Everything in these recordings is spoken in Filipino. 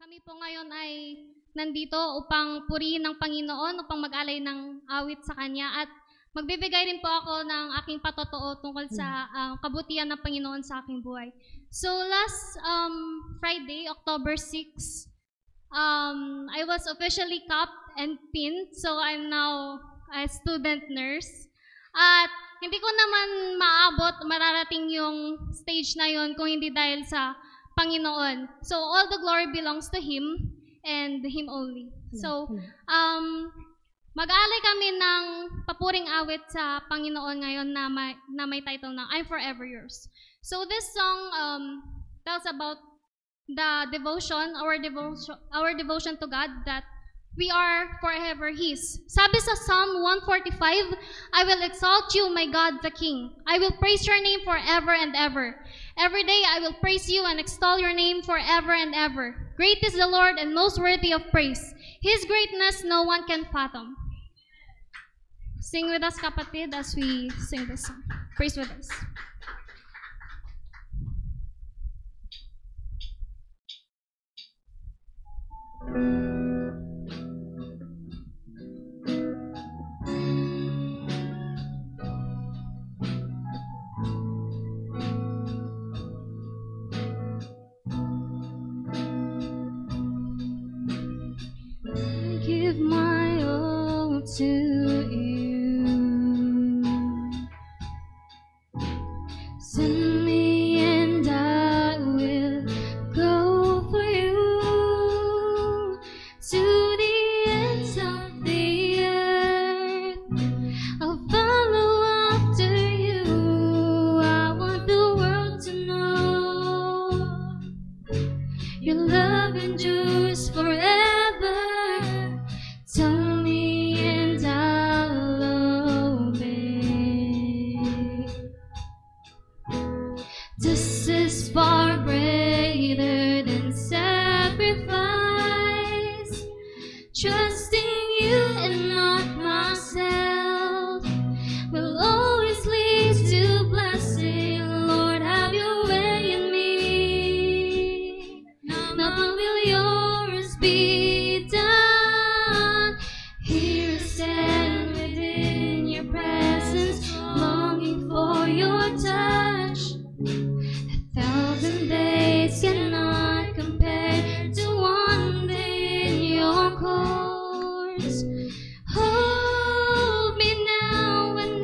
Kami po ngayon ay nandito upang purihin ng Panginoon, upang mag-alay ng awit sa Kanya. At magbibigay rin po ako ng aking patotoo tungkol sa kabutihan ng Panginoon sa aking buhay. So last Friday, October 6, I was officially capped and pinned. So I'm now a student nurse. At hindi ko naman mararating yung stage na yun kung hindi dahil sa Panginoon. So all the glory belongs to Him and Him only. So mag-aalay kami ng papuring awit sa Panginoon ngayon na may title na I'm Forever Yours. So this song tells about the devotion, our devotion to God, that we are forever His. Sabi sa Psalm 145, I will exalt you, my God the King. I will praise your name forever and ever. Every day I will praise you and extol your name forever and ever. Great is the Lord and most worthy of praise. His greatness no one can fathom. Sing with us, kapatid, as we sing this song. Praise with us. Give my all to you. Send me and I will go for you to the ends of the earth. I'll follow after you. I want the world to know your love endures forever. Tell me and I'll obey. This is far greater than sacrifice. Trusting you and not myself will always lead to blessing. Lord, have your way in me. Not will yours be done. Here I stand within your presence, longing for your touch. 1,000 days cannot compare to one day in your courts. Hold me now and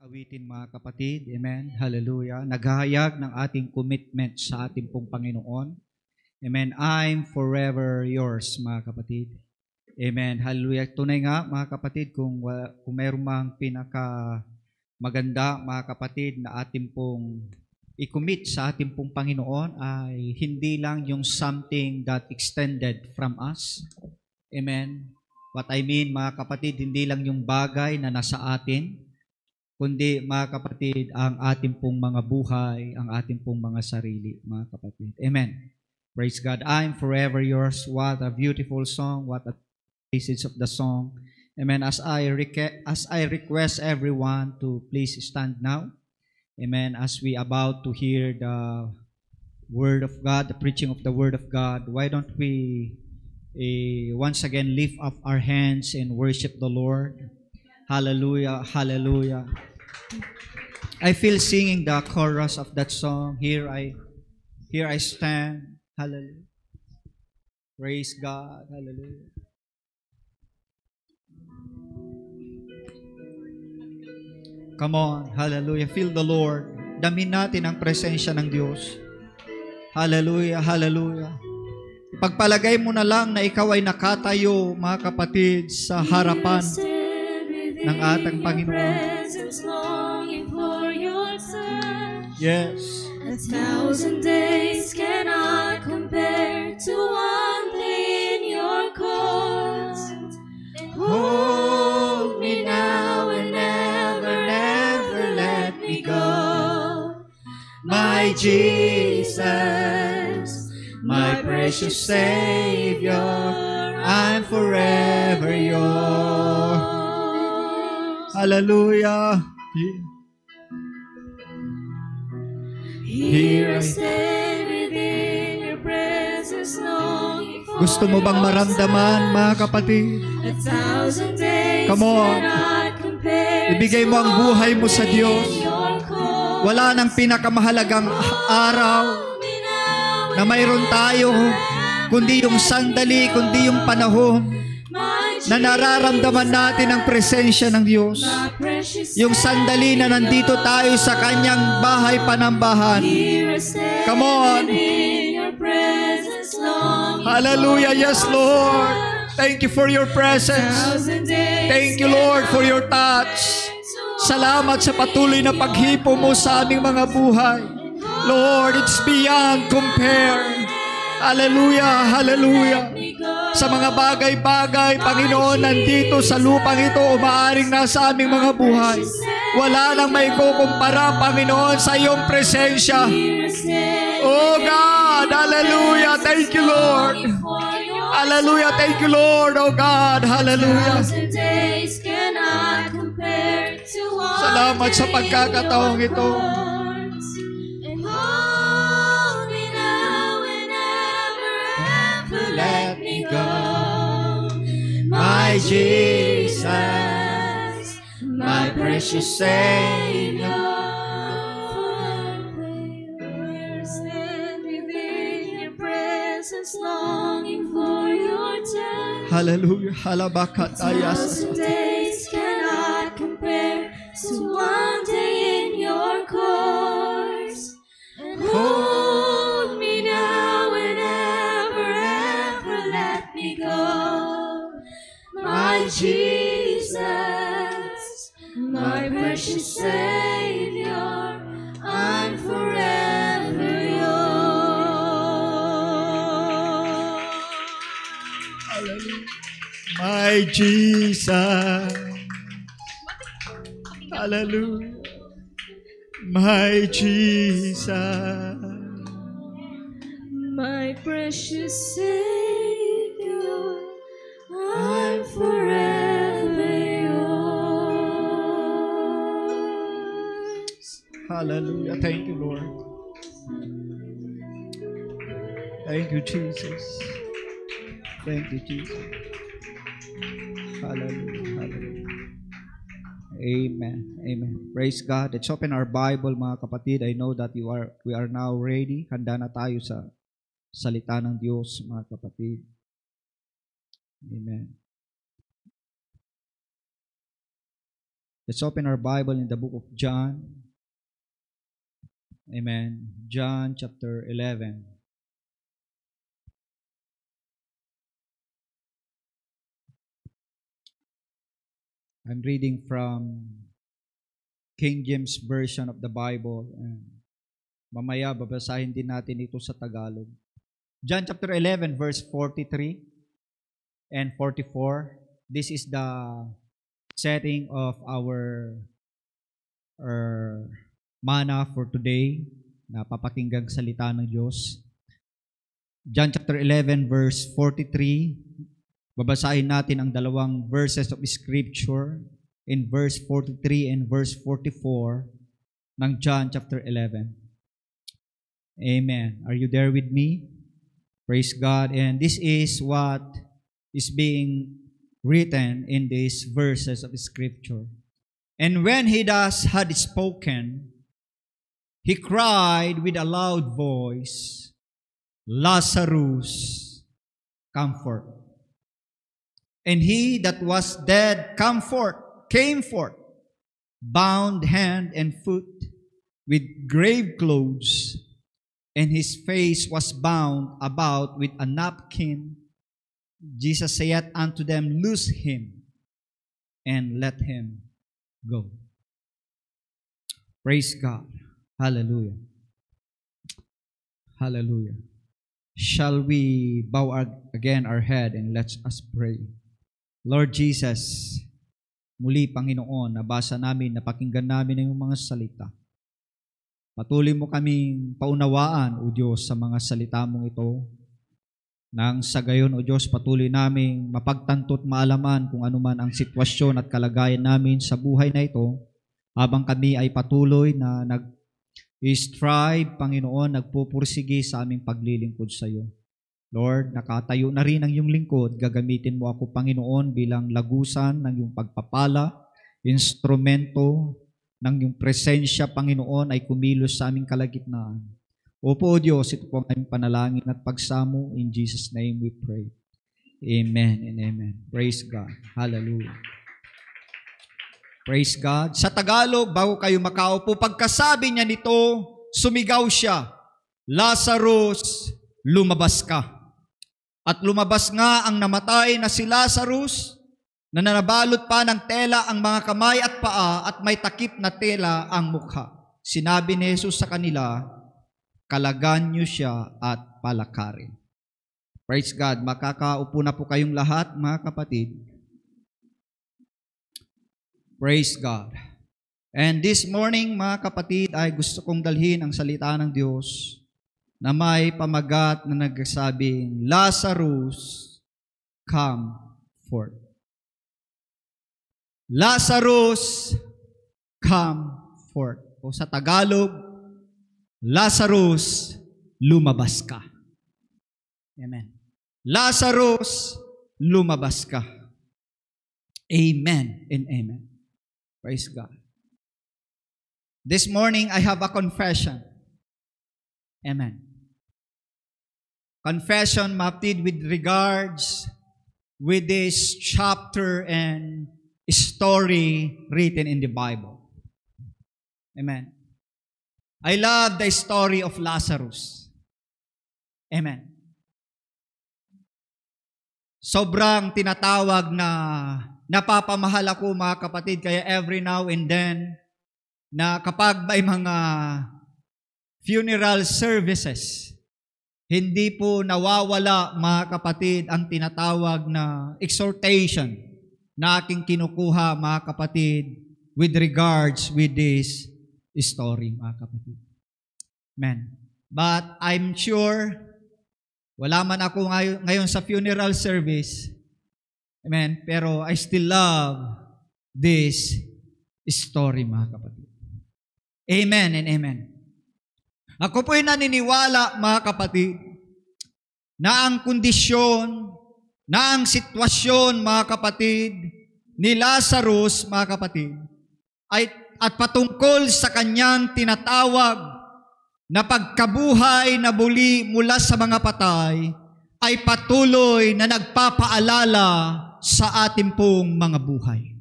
Awitin mga kapatid, amen, hallelujah. Naghahayag ng ating commitment sa ating pong Panginoon. Amen, I'm forever yours mga kapatid. Amen, hallelujah. Tunay nga mga kapatid, kung mayroong mang pinaka maganda mga kapatid na ating pong i-commit sa ating pong Panginoon ay hindi lang yung something that extended from us. Amen. What I mean mga kapatid, hindi lang yung bagay na nasa atin, kundi mga kapatid, ang ating pong mga buhay, ang ating pong mga sarili, mga kapatid. Amen. Praise God. I'm forever yours. What a beautiful song. What a message of the song. Amen. As I request everyone to please stand now. Amen. As we about to hear the Word of God, the preaching of the Word of God, why don't we once again lift up our hands and worship the Lord? Hallelujah. Hallelujah. I feel singing the chorus of that song. Here I stand. Hallelujah. Praise God. Hallelujah. Come on. Hallelujah. Feel the Lord. Damin natin ang presensya ng Diyos. Hallelujah. Hallelujah. Pagpalagay mo na lang na ikaw ay nakatayo, mga kapatid, sa harapan ng ating Panginoon. Yes. 1,000 days cannot compare to one day in your courts. Hold me now and never let me go. My Jesus, my precious Savior, I'm forever yours. Hallelujah. Here I stand within your presence, longing for Gusto mo bang maramdaman, mga kapatid? 1,000 days Come on. cannot compare. Ibigay mo ang buhay mo sa Diyos. Wala nang pinakamahalagang araw na mayroon tayo, kundi yung sandali, kundi yung panahon na nararamdaman natin ang presensya ng Diyos. Yung sandali na nandito tayo sa Kanyang bahay panambahan. Come on. Hallelujah. Yes, Lord. Thank you for your presence. Thank you, Lord, for your touch. Salamat sa patuloy na paghipo mo sa aming mga buhay. Lord, it's beyond compare. Hallelujah, hallelujah. Sa mga bagay-bagay, Panginoon, nandito sa lupang ito, umaaring nasa aming mga buhay. Wala nang may kukumpara, Panginoon, sa iyong presensya. Oh God, hallelujah. Thank you, Lord. Hallelujah. Thank you, Lord. Oh God, hallelujah. Salamat sa pagkakataong ito. Let me go, my Jesus, my precious Savior. Stand within your presence, longing for your touch. Hallelujah. Halabakatayas. 1,000 days cannot compare to one day in your course. And hold me now and ever let me go. My Jesus, my precious Savior, I'm forever yours. My Jesus. Hallelujah. My Jesus. My precious Savior, I'm forever yours. Hallelujah. Thank you, Lord. Thank you, Jesus. Thank you, Jesus. Hallelujah. Hallelujah. Amen. Amen. Praise God. Let's open our Bible, mga kapatid. I know that we are now ready. Handa na tayo sa salita ng Diyos, mga kapatid. Amen. Let's open our Bible in the book of John. Amen. John chapter 11. I'm reading from King James Version of the Bible. And mamaya babasahin din natin ito sa Tagalog. John chapter 11 verse 43 and 44. This is the setting of our manna for today na papakinggang salita ng Diyos. John chapter 11 verse 43. Babasahin natin ang dalawang verses of Scripture in verse 43 and verse 44 ng John chapter 11. Amen. Are you there with me? Praise God. And this is what is being written in these verses of Scripture. And when he thus had spoken, he cried with a loud voice, Lazarus, come forth. And he that was dead came forth, bound hand and foot with grave clothes, and his face was bound about with a napkin. Jesus saith unto them, Loose him, and let him go. Praise God. Hallelujah. Hallelujah. Shall we bow again our head and let us pray? Lord Jesus, muli Panginoon, nabasa namin, napakinggan namin ang iyong mga salita. Patuloy mo kaming paunawaan, O Diyos, sa mga salita mong ito. Nang sa gayon, O Diyos, patuloy naming mapagtanto at maalaman kung ano man ang sitwasyon at kalagayan namin sa buhay na ito, habang kami ay patuloy na nag-strive, Panginoon, nagpupursige sa aming paglilingkod sa iyo. Lord, nakatayo na rin ang iyong lingkod. Gagamitin mo ako, Panginoon, bilang lagusan ng iyong pagpapala, instrumento ng iyong presensya, Panginoon, ay kumilos sa aming kalagitnaan. Opo, O Diyos, ito po ang aming panalangin at pagsamo. In Jesus' name we pray. Amen and amen. Praise God. Hallelujah. Praise God. Sa Tagalog, bago kayo makaupo, pagkasabi niya nito, sumigaw siya, Lazarus, lumabas ka. At lumabas nga ang namatay na si Lazarus, na nanabalot pa ng tela ang mga kamay at paa at may takip na tela ang mukha. Sinabi ni Jesus sa kanila, kalagan niyo siya at palakarin. Praise God. Makakaupo na po kayong lahat, mga kapatid. Praise God. And this morning, mga kapatid, ay gusto kong dalhin ang salita ng Diyos na may pamagat na nagsasabing, Lazarus, come forth. Lazarus, come forth. O sa Tagalog, Lazarus, lumabas ka. Amen. Lazarus, lumabas ka. Amen and amen. Praise God. This morning, I have a confession. Amen. Confession mapped with regards with this chapter and story written in the Bible. Amen. I love the story of Lazarus. Amen. Sobrang tinatawag na napapamahal ako, mga kapatid, kaya every now and then na kapag may mga funeral services, hindi po nawawala, mga kapatid, ang tinatawag na exhortation na aking kinukuha, mga kapatid, with regards with this story, mga kapatid. Amen. But I'm sure, wala man ako ngayon sa funeral service, amen, pero I still love this story, mga kapatid. Amen and amen. Ako po'y naniniwala, mga kapatid, na ang kondisyon, na ang sitwasyon, mga kapatid, ni Lazarus, mga kapatid, at patungkol sa kanyang tinatawag na pagkabuhay na muli mula sa mga patay, ay patuloy na nagpapaalala sa ating pong mga buhay.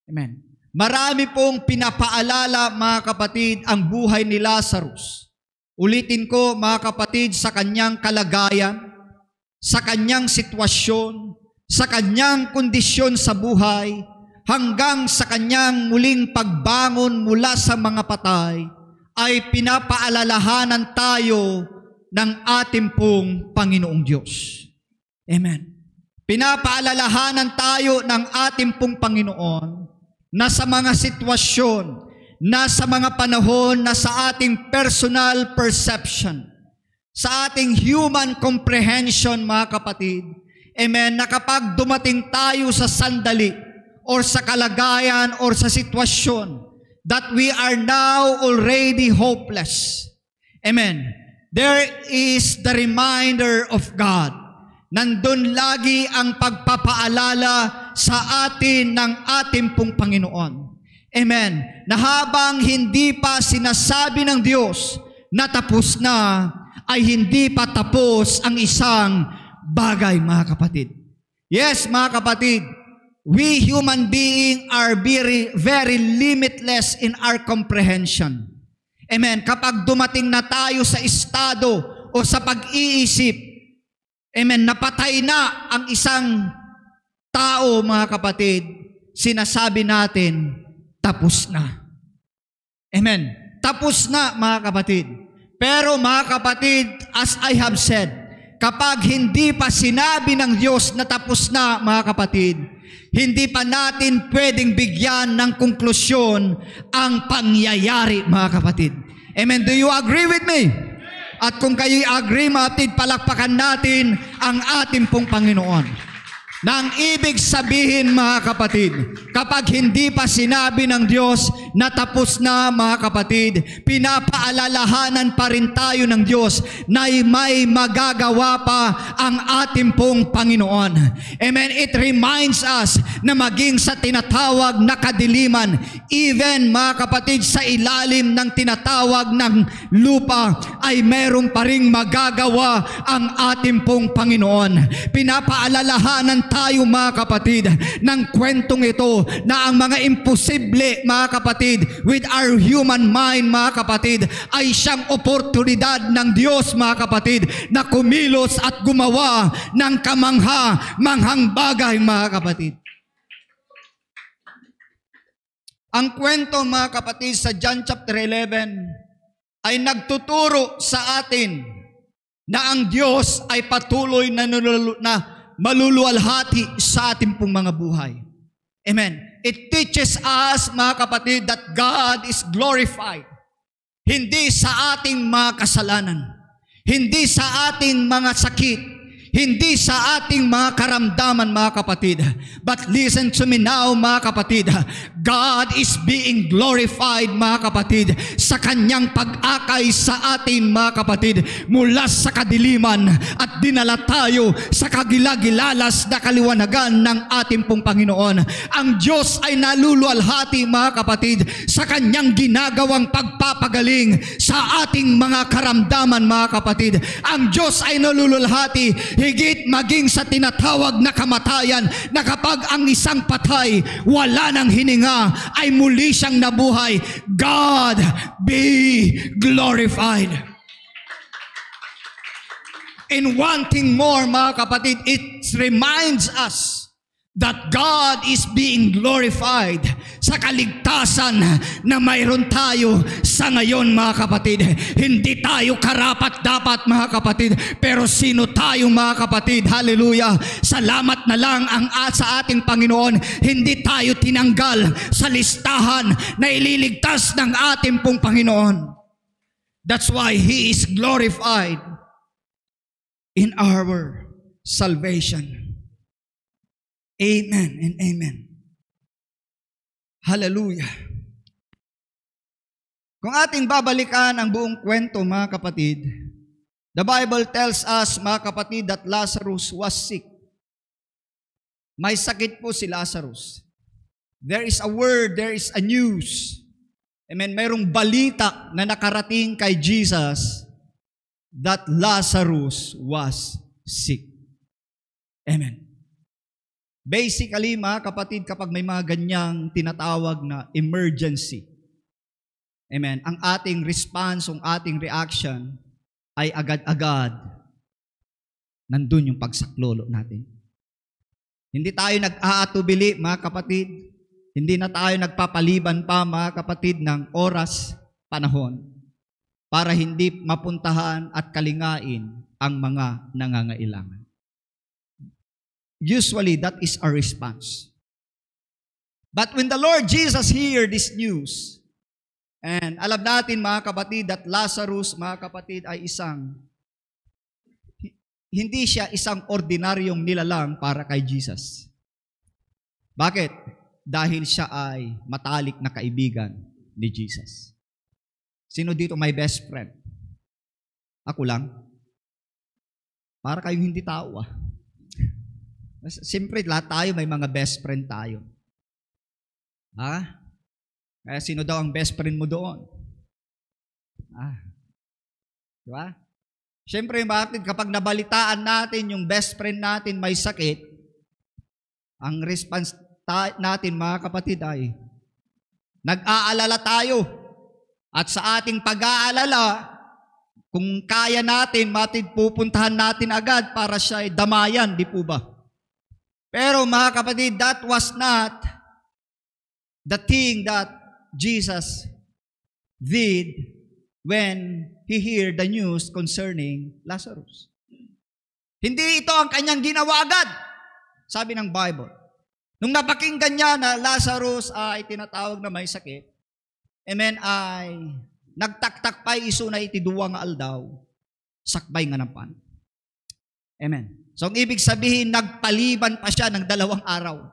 Amen. Marami pong pinapaalala, mga kapatid, ang buhay ni Lazarus. Ulitin ko, mga kapatid, sa kanyang kalagayan, sa kanyang sitwasyon, sa kanyang kondisyon sa buhay, hanggang sa kanyang muling pagbangon mula sa mga patay, ay pinapaalalahanan tayo ng ating pong Panginoong Diyos. Amen. Pinapaalalahanan tayo ng ating pong Panginoon na sa mga sitwasyon, na sa mga panahon na sa ating personal perception, sa ating human comprehension, mga kapatid, amen, na kapag dumating tayo sa sandali or sa kalagayan or sa sitwasyon that we are now already hopeless, amen, there is the reminder of God. Nandun lagi ang pagpapaalala sa atin ng ating pong Panginoon. Amen. Na habang hindi pa sinasabi ng Diyos na tapos na, ay hindi pa tapos ang isang bagay, mga kapatid. Yes, mga kapatid, we human being are very, very limitless in our comprehension. Amen. Kapag dumating na tayo sa estado o sa pag-iisip, amen, napatay na ang isang tao, mga kapatid, sinasabi natin, tapos na. Amen. Tapos na, mga kapatid. Pero, mga kapatid, as I have said, kapag hindi pa sinabi ng Diyos na tapos na, mga kapatid, hindi pa natin pwedeng bigyan ng konklusyon ang pangyayari, mga kapatid. Amen. Do you agree with me? At kung kayo'y agree, mga kapatid, palakpakan natin ang ating pong Panginoon. Na ang ibig sabihin, mga kapatid, kapag hindi pa sinabi ng Diyos na tapos na, mga kapatid, pinapaalalahanan pa rin tayo ng Diyos na may magagawa pa ang ating pong Panginoon. Amen. It reminds us na maging sa tinatawag na kadiliman, even, mga kapatid, sa ilalim ng tinatawag ng lupa, ay meron pa ring magagawa ang ating pong Panginoon. Pinapaalalahanan tayo, mga kapatid, ng kwentong ito na ang mga imposible, mga kapatid, with our human mind, mga kapatid, ay siyang oportunidad ng Diyos, mga kapatid, na kumilos at gumawa ng kamangha-manghang bagay, mga kapatid. Ang kwento, mga kapatid, sa John chapter 11 ay nagtuturo sa atin na ang Diyos ay patuloy na maluluwalhati sa ating pong mga buhay. Amen. It teaches us, mga kapatid, that God is glorified. Hindi sa ating mga kasalanan, hindi sa ating mga sakit, hindi sa ating mga karamdaman, mga kapatid. But listen to me now, mga kapatid. God is being glorified, mga kapatid, sa kanyang pag-akay sa atin, mga kapatid, mula sa kadiliman at dinala tayo sa kagilagilalas na kaliwanagan ng ating pong Panginoon. Ang Diyos ay naluluwalhati, mga kapatid, sa kanyang ginagawang pagpapagaling sa ating mga karamdaman, mga kapatid. Ang Diyos ay naluluwalhati higit maging sa tinatawag na kamatayan, na kapag ang isang patay wala ng hininga, ay muli siyang nabuhay. God be glorified. In wanting more, mga kapatid, it reminds us that God is being glorified sa kaligtasan na mayroon tayo sa ngayon, mga kapatid. Hindi tayo karapat-dapat, mga kapatid, pero sino tayo, mga kapatid? Hallelujah! Salamat na lang sa ating Panginoon, hindi tayo tinanggal sa listahan na ililigtas ng ating pong Panginoon. That's why He is glorified in our salvation. Amen and amen. Hallelujah. Kung ating babalikan ang buong kwento, mga kapatid, the Bible tells us, mga kapatid, that Lazarus was sick. May sakit po si Lazarus. There is a word, there is a news. Amen. Mayroong balita na nakarating kay Jesus that Lazarus was sick. Amen. Basically, mga kapatid, kapag may mga ganyang tinatawag na emergency, amen, ang ating response, ang ating reaction ay agad-agad nandun yung pagsaklolo natin. Hindi tayo nag-aatubili, mga kapatid. Hindi na tayo nagpapaliban pa, mga kapatid, ng oras, panahon, para hindi mapuntahan at kalingain ang mga nangangailangan. Usually, that is our response. But when the Lord Jesus heard this news, and alam natin, mga kapatid, that Lazarus, mga kapatid, ay hindi siya isang ordinaryong nilalang para kay Jesus. Bakit? Dahil siya ay matalik na kaibigan ni Jesus. Sino dito may best friend? Ako lang. Para kayong hindi tao ah. Siyempre, lahat tayo may mga best friend tayo. Ha? Kaya sino daw ang best friend mo doon? Diba? Siyempre, bakit kapag nabalitaan natin yung best friend natin may sakit, ang response natin, mga kapatid, ay nag-aalala tayo. At sa ating pag-aalala, kung kaya natin, pupuntahan natin agad para siya ay damayan, di po ba? Pero mga kapatid, that was not the thing that Jesus did when He heard the news concerning Lazarus. Hindi ito ang kanyang ginawa agad, sabi ng Bible. Nung napakinggan niya na Lazarus ay tinatawag na may sakit, amen, ay nagtaktak pa iso na itiduwa nga aldaw, sakbay nga nampan. Amen. So, ang ibig sabihin, nagpaliban pa siya ng 2 araw.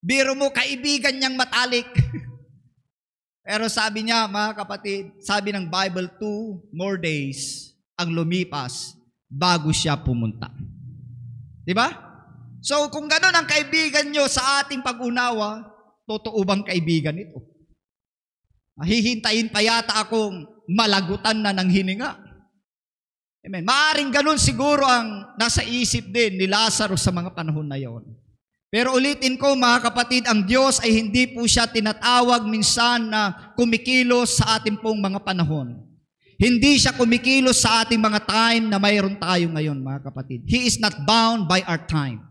Biro mo, kaibigan niyang matalik. Pero sabi niya, mga kapatid, sabi ng Bible, 2 more days ang lumipas bago siya pumunta. Diba? So, kung gano'n ang kaibigan nyo sa ating pag-unawa, totoo bang kaibigan ito? Hihintayin pa yata akong malagutan na ng hininga. Amen. Maaring gano'n siguro ang nasa isip din ni Lazarus sa mga panahon na yon. Pero ulitin ko, mga kapatid, ang Diyos ay hindi po siya tinatawag minsan na kumikilos sa ating pong mga panahon. Hindi siya kumikilos sa ating mga time na mayroon tayo ngayon, mga kapatid. He is not bound by our time.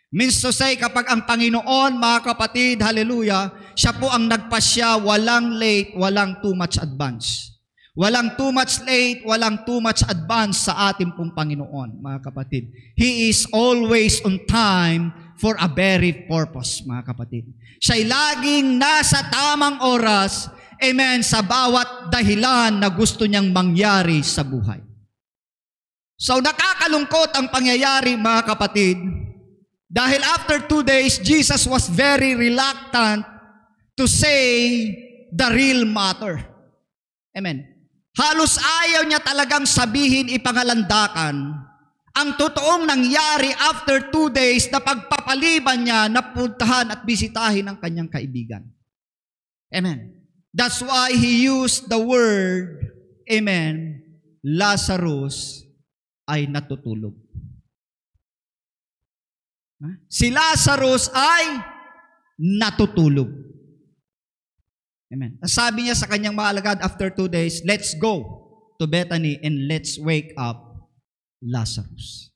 Means to say, kapag ang Panginoon, mga kapatid, hallelujah, siya po ang nagpasya, walang late, walang too much advance. Walang too much late, walang too much advance sa ating pong Panginoon, mga kapatid. He is always on time for a very purpose, mga kapatid. Siya'y laging nasa tamang oras, amen, sa bawat dahilan na gusto niyang mangyari sa buhay. So, nakakalungkot ang pangyayari, mga kapatid, dahil after 2 days, Jesus was very reluctant to say the real matter. Amen. Halos ayaw niya talagang sabihin, ipangalandakan ang totoong nangyari after 2 days na pagpapaliban niya na puntahan at bisitahin ang kanyang kaibigan. Amen. That's why He used the word, amen, Lazarus ay natutulog. Si Lazarus ay natutulog. Amen. Sabi niya sa kanyang mga alagad after 2 days, let's go to Bethany and let's wake up Lazarus.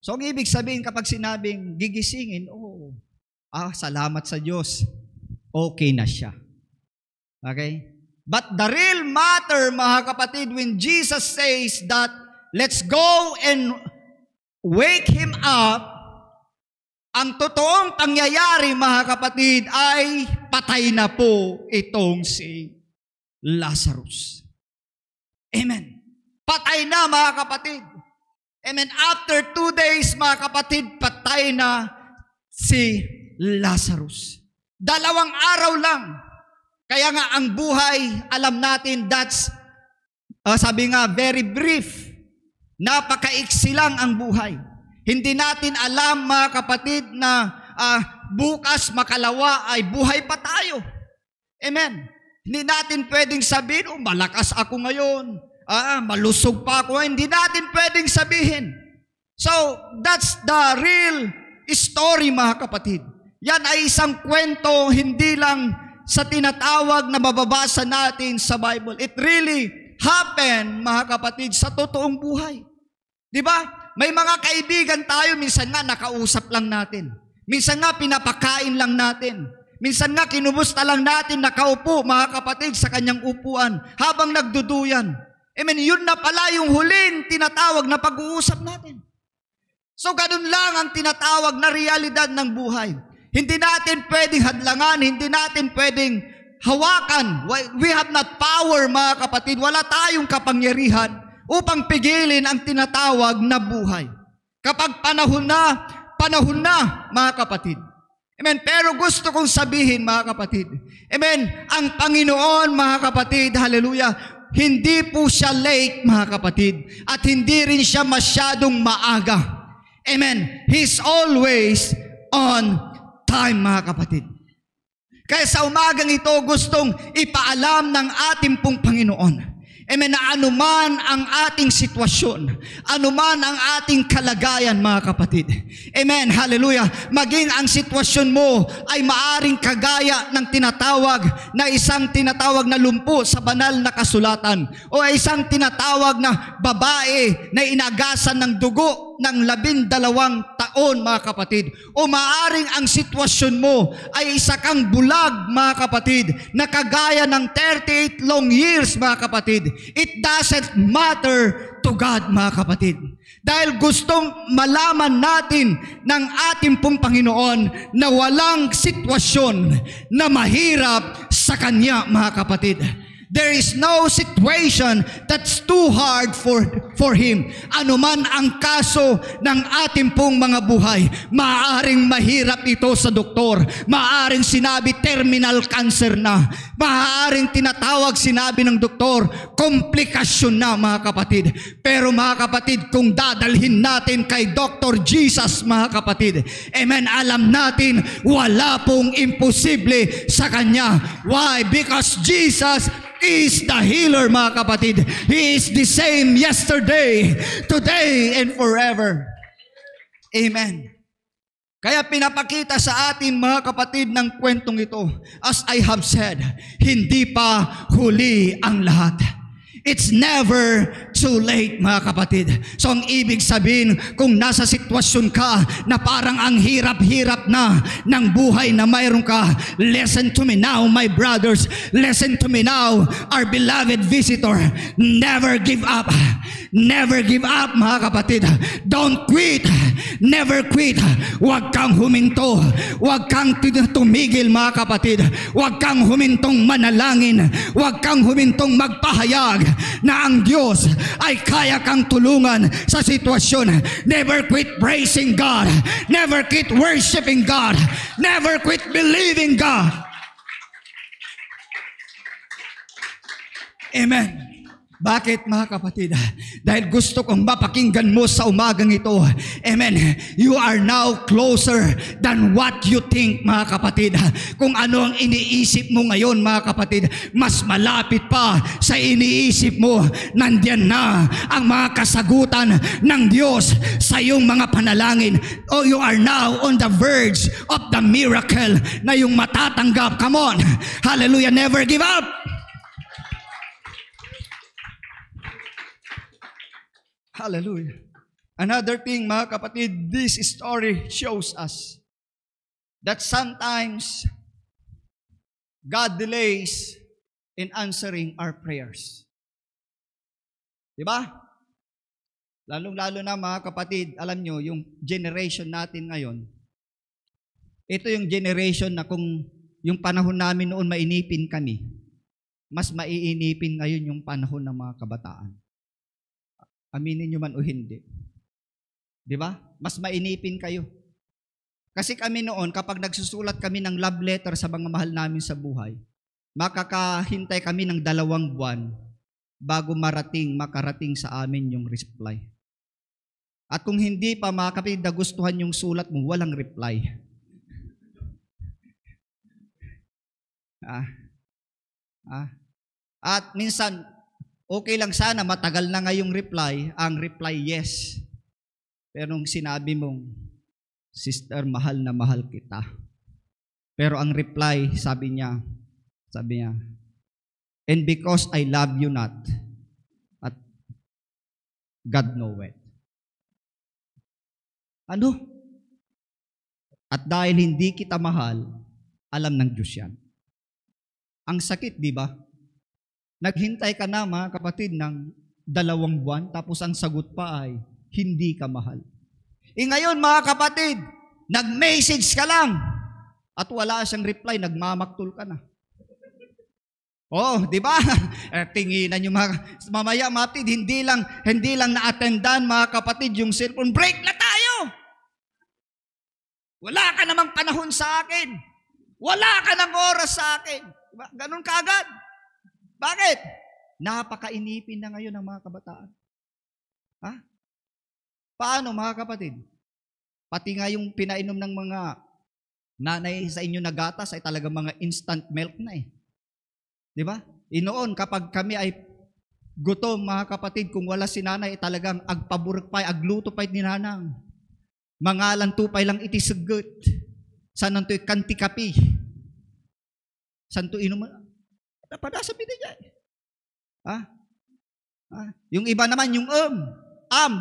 So, ang ibig sabihin kapag sinabing gigisingin, salamat sa Diyos, okay na siya. Okay? But the real matter, mga kapatid, when Jesus says that, let's go and wake him up, ang totoong pangyayari, mga kapatid, ay patay na po itong si Lazarus. Amen. Patay na, mga kapatid. Amen. After 2 days, mga kapatid, patay na si Lazarus. 2 araw lang. Kaya nga ang buhay, alam natin, that's, sabi nga, very brief. Napakaiksi lang ang buhay. Hindi natin alam, mga kapatid, na bukas, makalawa, ay buhay pa tayo. Amen. Hindi natin pwedeng sabihin, malakas ako ngayon. Malusog pa ako. Hindi natin pwedeng sabihin. So, that's the real story, mga kapatid. Yan ay isang kwento, hindi lang sa tinatawag na mababasa natin sa Bible. It really happened, mga kapatid, sa totoong buhay. Di ba? May mga kaibigan tayo, minsan nga nakausap lang natin. Minsan nga pinapakain lang natin. Minsan nga kinumusta lang natin, nakaupo, mga kapatid, sa kanyang upuan habang nagduduyan. Amen, yun na pala yung huling tinatawag na pag-uusap natin. So, ganun lang ang tinatawag na realidad ng buhay. Hindi natin pwedeng hadlangan, hindi natin pwedeng hawakan. We have not power, mga kapatid. Wala tayong kapangyarihan upang pigilin ang tinatawag na buhay. Kapag panahon na, mga kapatid. Amen. Pero gusto kong sabihin, mga kapatid. Amen. Ang Panginoon, mga kapatid, hallelujah, hindi po siya late, mga kapatid. At hindi rin siya masyadong maaga. Amen. He's always on time, mga kapatid. Kaya sa umagang ito, gustong ipaalam ng ating pong Panginoon. Amen, na anuman ang ating sitwasyon, anuman ang ating kalagayan, mga kapatid. Amen, hallelujah. Maging ang sitwasyon mo ay maaring kagaya ng isang tinatawag na lumpo sa banal na kasulatan, o isang tinatawag na babae na inagasan ng dugo ng 12 taon, mga kapatid. O maaring ang sitwasyon mo ay isa kang bulag, mga kapatid, na kagaya ng 38 long years, mga kapatid. It doesn't matter to God, mga kapatid. Dahil gustong malaman natin ng ating pong Panginoon na walang sitwasyon na mahirap sa Kanya, mga kapatid. There is no situation that's too hard for Him. Ano man ang kaso ng ating pong mga buhay, maaaring mahirap ito sa doktor, maaaring sinabi terminal cancer na, maaaring sinabi ng doktor, komplikasyon na, mga kapatid. Pero mga kapatid, kung dadalhin natin kay Dr. Jesus, mga kapatid, amen, alam natin, wala pong imposible sa Kanya. Why? Because Jesus is the healer, mga kapatid. He is the same yesterday, today, and forever. Amen. Kaya pinapakita sa atin, mga kapatid, ng kwentong ito, as I have said, hindi pa huli ang lahat. It's never too late, mga kapatid. So ang ibig sabihin, kung nasa sitwasyon ka na parang ang hirap-hirap na ng buhay na mayroon ka, listen to me now, my brothers. Listen to me now, our beloved visitor. Never give up. Never give up, mga kapatid. Don't quit. Never quit. Huwag kang huminto. Huwag kang tumigil, mga kapatid. Huwag kang humintong manalangin. Huwag kang humintong magpahayag na ang Diyos ay kaya kang tulungan sa sitwasyon. Never quit praising God. Never quit worshiping God. Never quit believing God. Amen. Bakit, mga kapatid? Dahil gusto kong mapakinggan mo sa umagang ito. Amen. You are now closer than what you think, mga kapatid. Kung ano ang iniisip mo ngayon, mga kapatid, mas malapit pa sa iniisip mo. Nandiyan na ang mga kasagutan ng Diyos sa iyong mga panalangin. Oh, you are now on the verge of the miracle na yung matatanggap. Come on. Hallelujah. Never give up. Hallelujah. Another thing, mga kapatid, this story shows us that sometimes God delays in answering our prayers. Diba? Lalong-lalo na, mga kapatid, alam nyo, yung generation natin ngayon, ito yung generation na kung yung panahon namin noon mainipin kami, mas maiinipin ngayon yung panahon ng mga kabataan. Aminin nyo man o hindi. Di ba? Mas mainipin kayo. Kasi kami noon, kapag nagsusulat kami ng love letter sa mga mahal namin sa buhay, makakahintay kami ng 2 buwan bago makarating sa amin yung reply. At kung hindi pa, mga kapatid, nagustuhan yung sulat mo, walang reply. At minsan, okay lang sana, matagal na ngayong reply, ang reply yes. Pero nung sinabi mong, sister, mahal na mahal kita. Pero ang reply, sabi niya, and because I love you not, at God knoweth. Ano? At dahil hindi kita mahal, alam ng Diyos yan. Ang sakit, di ba? Naghintay ka na, mga kapatid, ng 2 buwan, tapos ang sagot pa ay, hindi ka mahal. Ngayon, mga kapatid, nag-message ka lang, at wala siyang reply, nagmamaktol ka na. Oh, di ba? Tinginan yung mamaya, mga kapatid, hindi lang na-attendan, mga kapatid, yung cellphone, break na tayo! Wala ka namang panahon sa akin. Wala ka ng oras sa akin. Diba? Ganun kaagad. Bakit? Napakainipin na ngayon ng mga kabataan. Ha? Paano, mga kapatid? Pati nga yung pinainom ng mga nanay sa inyo na gatas ay talaga mga instant milk na eh. Di ba? Inoon, kapag kami ay gutom, mga kapatid, kung wala si nanay, talagang agpaburk pa, agluto pa ni nanang. Mangalan tupay lang iti seget. San nanto'y kanti kapi. San to inom. Napada sa pinigay. Ha? Yung iba naman, yung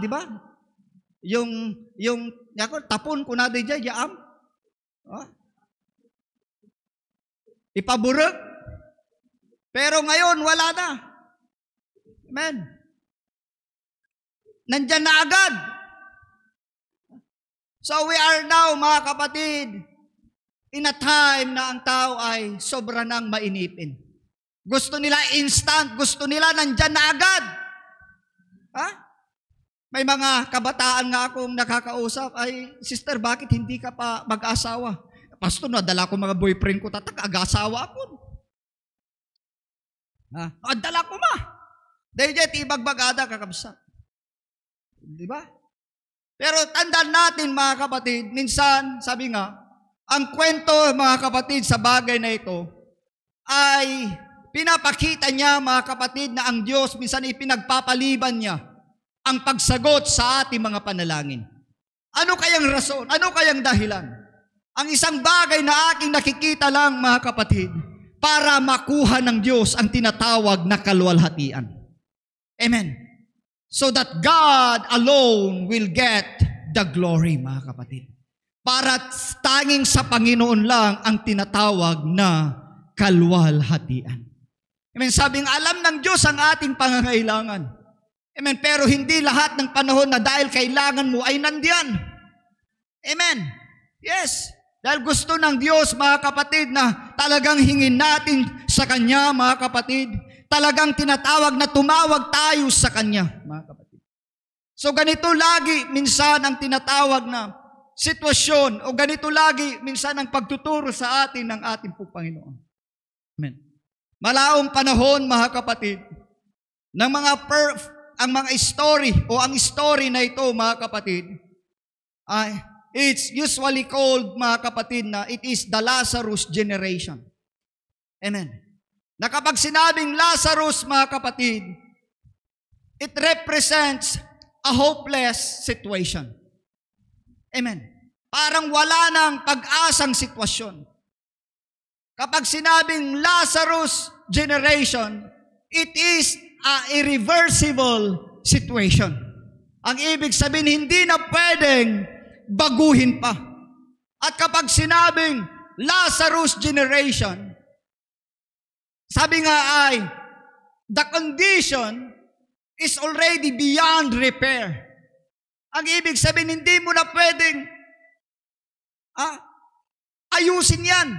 di ba? Yung tapon ko na di dyan, yaam. Ipaburek. Pero ngayon, wala na. Amen. Nandyan na agad. So we are now, mga kapatid, in a time na ang tao ay sobra nang mainipin. Gusto nila instant, gusto nila nandyan na agad. Ha? May mga kabataan nga akong nakakausap, ay, sister, bakit hindi ka pa mag-asawa? Pastor, nadala ko mga boyfriend ko, ag-asawa po. Dala ko ma. Dahil dyan, ibagbagada kakabsat. Di ba? Pero tandaan natin, mga kapatid, minsan, sabi nga, ang kwento, mga kapatid, sa bagay na ito, ay pinapakita niya, mga kapatid, na ang Diyos, minsan ipinagpapaliban niya ang pagsagot sa ating mga panalangin. Ano kayang rason? Ano kayang dahilan? Ang isang bagay na aking nakikita lang, mga kapatid, para makuha ng Diyos ang tinatawag na kaluwalhatian. Amen. So that God alone will get the glory, mga kapatid. Para tanging sa Panginoon lang ang tinatawag na kaluwalhatian. Amen. Sabing alam ng Diyos ang ating pangangailangan. Amen. Pero hindi lahat ng panahon na dahil kailangan mo ay nandiyan. Amen. Yes. Dahil gusto ng Diyos, mga kapatid, na talagang hingin natin sa Kanya, mga kapatid. Talagang tinatawag na tumawag tayo sa Kanya, mga kapatid. So ganito lagi minsan ang tinatawag na sitwasyon o ganito lagi minsan ang pagtuturo sa atin ng ating Panginoon. Amen. Malaong panahon, mga kapatid, ng ang mga story o ang story na ito, mga kapatid, ay it's usually called, mga kapatid, na it is the Lazarus generation. Amen. Na kapag sinabing Lazarus, mga kapatid, it represents a hopeless situation. Amen. Parang wala nang pag-asang sitwasyon. Kapag sinabing Lazarus generation, it is a irreversible situation. Ang ibig sabihin, hindi na pwedeng baguhin pa. At kapag sinabing Lazarus generation, sabi nga ay, the condition is already beyond repair. Ang ibig sabihin, hindi mo na pwedeng ayusin yan.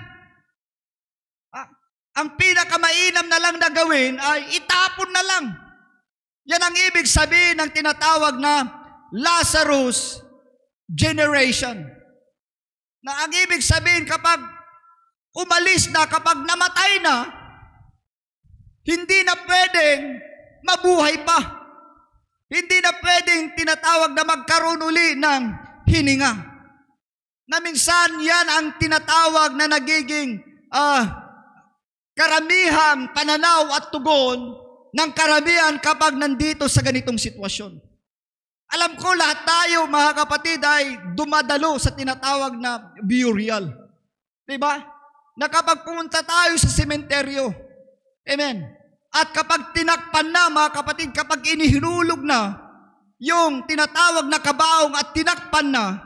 Ang pinakamainam na lang na gawin ay itapon na lang. Yan ang ibig sabihin ng tinatawag na Lazarus generation. Na ang ibig sabihin kapag umalis na, kapag namatay na, hindi na pwedeng mabuhay pa. Hindi na pwedeng tinatawag na magkaroon uli ng hininga. Na minsan yan ang tinatawag na nagiging karamihan, pananaw at tugon ng karamihan kapag nandito sa ganitong sitwasyon. Alam ko lahat tayo, mga kapatid, ay dumadalo sa tinatawag na burial. Diba? Na kapag pumunta tayo sa sementeryo, amen, at kapag tinakpan na, mga kapatid, kapag inihinulog na yung tinatawag na kabaong at tinakpan na,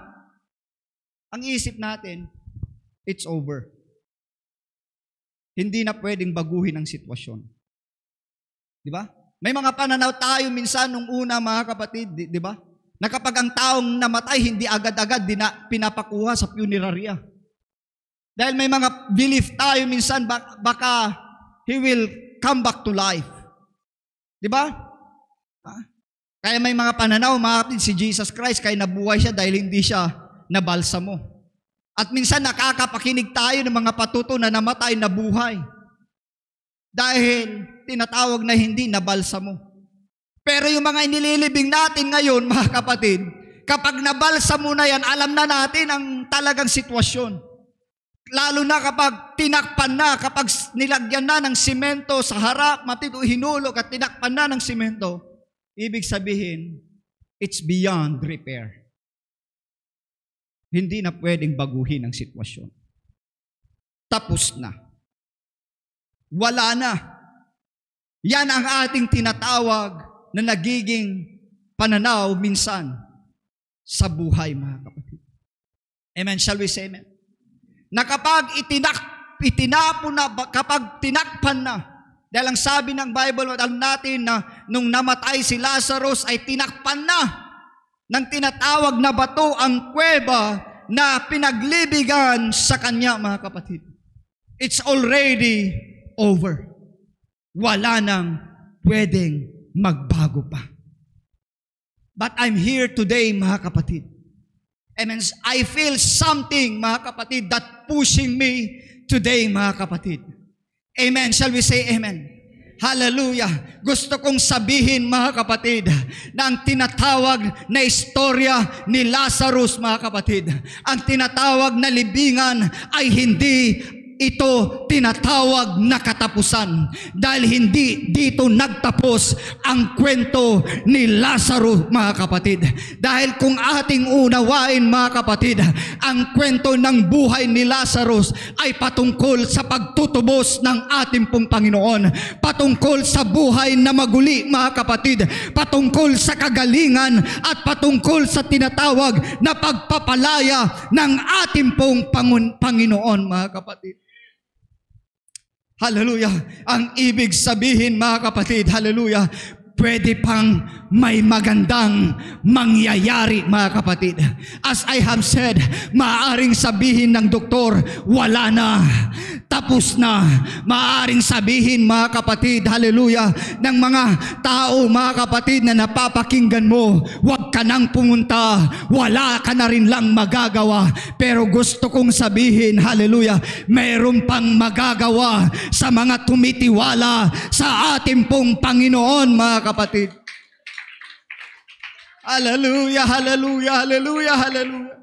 ang isip natin, it's over. Hindi na pwedeng baguhin ang sitwasyon. Diba? May mga pananaw tayo minsan nung una, mga kapatid, di ba? Na kapag ang taong namatay, hindi agad-agad pinapakuha sa punerarya. Dahil may mga belief tayo minsan, baka he will come back to life. Di ba? Kaya may mga pananaw, mga kapatid, si Jesus Christ, kaya nabuhay siya dahil hindi siya nabalsamo. At minsan nakakapakinig tayo ng mga patuto na namatay, nabuhay. Dahil tinatawag na hindi nabalsa mo. Pero yung mga inililibing natin ngayon, mga kapatid, kapag nabalsa mo na yan, alam na natin ang talagang sitwasyon. Lalo na kapag tinakpan na, kapag nilagyan na ng simento sa harap, hinulog at tinakpan na ng simento, ibig sabihin, it's beyond repair. Hindi na pwedeng baguhin ang sitwasyon. Tapos na. Wala na. Yan ang ating tinatawag na nagiging pananaw minsan sa buhay, mga kapatid. Amen. Shall we say amen? Na kapag itinapon na, kapag tinakpan na, dahil ang sabi ng Bible, alam natin na nung namatay si Lazarus ay tinakpan na ng tinatawag na bato ang kuweba na pinaglibigan sa kanya, mga kapatid. It's already over. Wala nang pwedeng magbago pa. But I'm here today, mga kapatid. Amen. I feel something, mga kapatid, that pushing me today, mga kapatid. Amen. Shall we say amen? Hallelujah. Gusto kong sabihin, mga kapatid, na ang tinatawag na istorya ni Lazarus, mga kapatid, ang tinatawag na libingan ay hindi ito tinatawag na katapusan. Dahil hindi dito nagtapos ang kwento ni Lazarus, mga kapatid. Dahil kung ating unawain, mga kapatid, ang kwento ng buhay ni Lazarus ay patungkol sa pagtutubos ng ating pong Panginoon. Patungkol sa buhay na maguli, mga kapatid. Patungkol sa kagalingan at patungkol sa tinatawag na pagpapalaya ng ating pong Panginoon, mga kapatid. Hallelujah. Ang ibig sabihin, mga kapatid, hallelujah, pwede pang may magandang mangyayari, mga kapatid. As I have said, maaaring sabihin ng doktor, wala na, tapos na. Maaaring sabihin, mga kapatid, hallelujah, ng mga tao, mga kapatid, na napapakinggan mo, huwag ka nang pumunta, wala ka na rin lang magagawa. Pero gusto kong sabihin, hallelujah, mayroon pang magagawa sa mga tumitiwala sa ating pong Panginoon, mga kapatid. Hallelujah, hallelujah, hallelujah, hallelujah.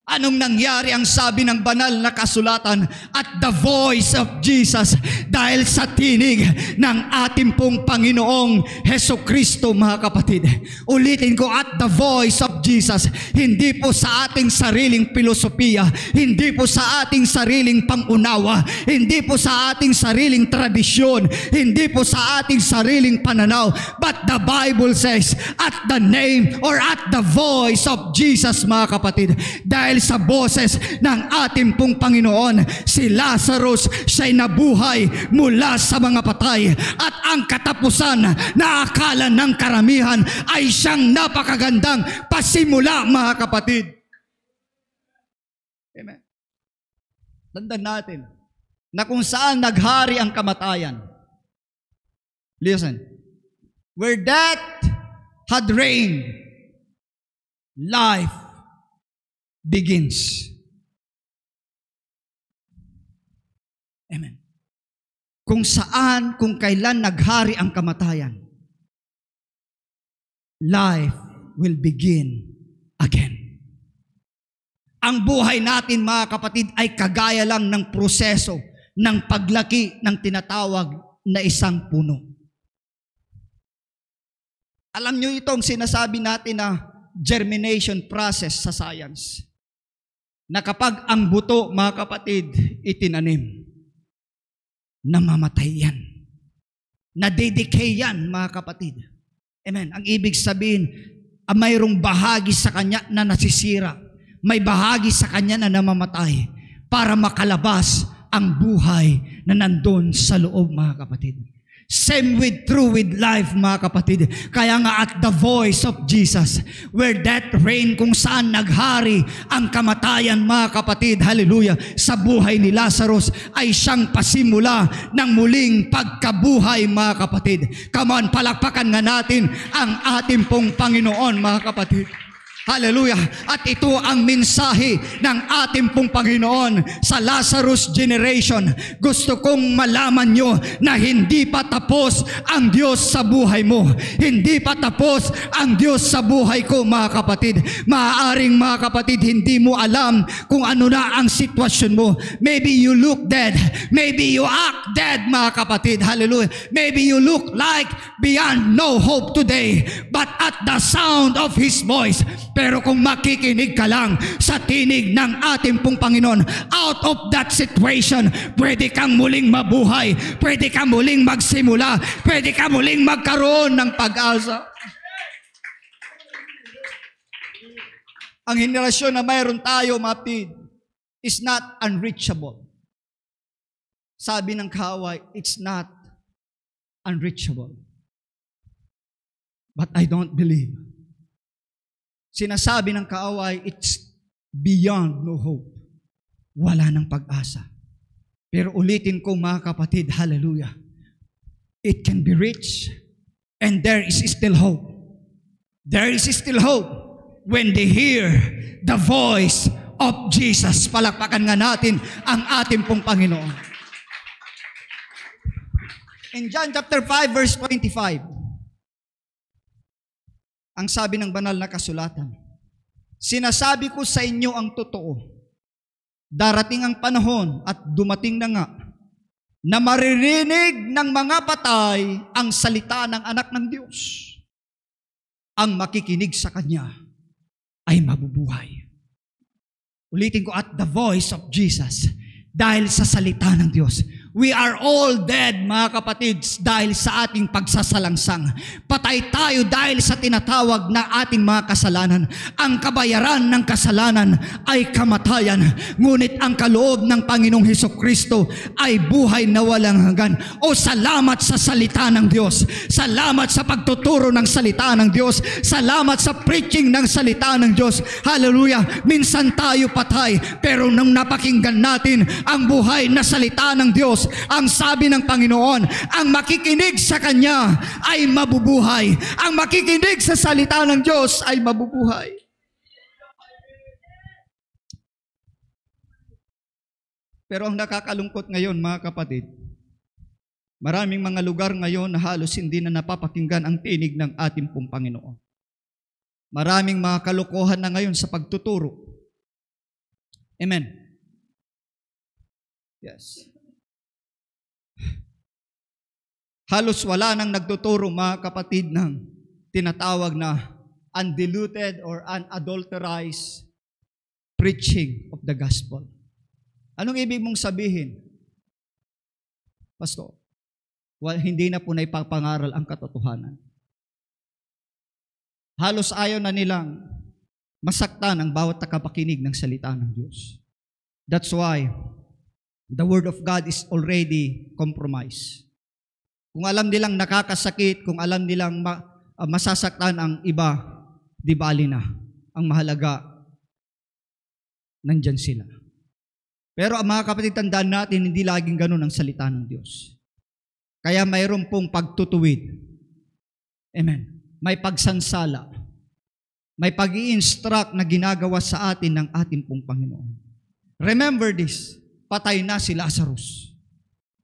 Anong nangyari? Ang sabi ng banal na kasulatan, at the voice of Jesus, dahil sa tinig ng ating pong Panginoong Hesukristo, mga kapatid. Ulitin ko, at the voice of Jesus, hindi po sa ating sariling filosofiya, hindi po sa ating sariling pangunawa, hindi po sa ating sariling tradisyon, hindi po sa ating sariling pananaw, but the Bible says, at the name or at the voice of Jesus, mga kapatid. Dahil sa boses ng ating pong Panginoon, si Lazarus siya'y nabuhay mula sa mga patay, at ang katapusan na akala ng karamihan ay siyang napakagandang pasimula, mga kapatid. Amen. Tandaan natin na kung saan naghari ang kamatayan. Listen. Where death had reigned, life begins. Amen. Kung saan, kung kailan naghari ang kamatayan, life will begin again. Ang buhay natin, mga kapatid, ay kagaya lang ng proseso ng paglaki ng tinatawag na isang puno. Alam nyo itong sinasabi natin na germination process sa science. Na kapag ang buto, mga kapatid, itinanim, namamatay yan. Nadedecay yan, mga kapatid. Amen. Ang ibig sabihin, mayroong bahagi sa kanya na nasisira. May bahagi sa kanya na namamatay para makalabas ang buhay na nandun sa loob, mga kapatid. Same true with life, mga kapatid. Kaya nga at the voice of Jesus, where that reign, kung saan naghari ang kamatayan, mga kapatid, hallelujah, sa buhay ni Lazarus, ay siyang pasimula ng muling pagkabuhay, mga kapatid. Come on, palakpakan nga natin ang ating pong Panginoon, mga kapatid. Hallelujah. At ito ang mensahe ng ating pong Panginoon sa Lazarus generation. Gusto kong malaman nyo na hindi pa tapos ang Diyos sa buhay mo. Hindi pa tapos ang Diyos sa buhay ko, mga kapatid. Maaaring, mga kapatid, hindi mo alam kung ano na ang sitwasyon mo. Maybe you look dead. Maybe you act dead, mga kapatid. Hallelujah. Maybe you look like beyond no hope today. But at the sound of His voice, pero kung makikinig ka lang sa tinig ng ating pong Panginoon, out of that situation, pwede kang muling mabuhay, pwede kang muling magsimula, pwede kang muling magkaroon ng pag-asa. Ang henerasyon na mayroon tayo, mapid, is not unreachable. Sabi ng kaaway, it's not unreachable. But I don't believe. Sinasabi ng kaaway, it's beyond no hope. Wala ng pag-asa. Pero ulitin ko, mga kapatid, hallelujah, it can be reached and there is still hope. There is still hope when they hear the voice of Jesus. Palakpakan nga natin ang ating pong Panginoon. In John chapter 5 verse 25, ang sabi ng banal na kasulatan, sinasabi ko sa inyo ang totoo, darating ang panahon at dumating na nga, na maririnig ng mga patay ang salita ng anak ng Diyos. Ang makikinig sa Kanya ay mabubuhay. Ulitin ko, at the voice of Jesus, dahil sa salita ng Diyos. We are all dead, mga kapatid, dahil sa ating pagsasalangsang. Patay tayo dahil sa tinatawag na ating mga kasalanan. Ang kabayaran ng kasalanan ay kamatayan. Ngunit ang kaloob ng Panginoong Hesukristo ay buhay na walang hanggan. O salamat sa salita ng Diyos. Salamat sa pagtuturo ng salita ng Diyos. Salamat sa preaching ng salita ng Diyos. Hallelujah. Minsan tayo patay, pero nung napakinggan natin ang buhay na salita ng Diyos, ang sabi ng Panginoon, ang makikinig sa Kanya ay mabubuhay. Ang makikinig sa salita ng Diyos ay mabubuhay. Pero ang nakakalungkot ngayon, mga kapatid, maraming mga lugar ngayon na halos hindi na napapakinggan ang tinig ng ating pong Panginoon. Maraming mga kalokohan na ngayon sa pagtuturo. Amen. Yes. Halos wala nang nagtuturo, mga kapatid, ng tinatawag na undiluted or unadulterized preaching of the gospel. Anong ibig mong sabihin? Pastor, hindi na po na ipapangaral ang katotohanan. Halos ayaw na nilang masaktan ang bawat nakapakinig ng salita ng Diyos. That's why the Word of God is already compromised. Kung alam nilang nakakasakit, kung alam nilang masasaktan ang iba, di bali na. Ang mahalaga, nandyan sila. Pero mga kapatid, tandaan natin, hindi laging ganun ang salita ng Diyos. Kaya mayroon pong pagtutuwid. Amen. May pagsansala. May pag-i-instruct na ginagawa sa atin ng ating pong Panginoon. Remember this, patay na si Lazarus.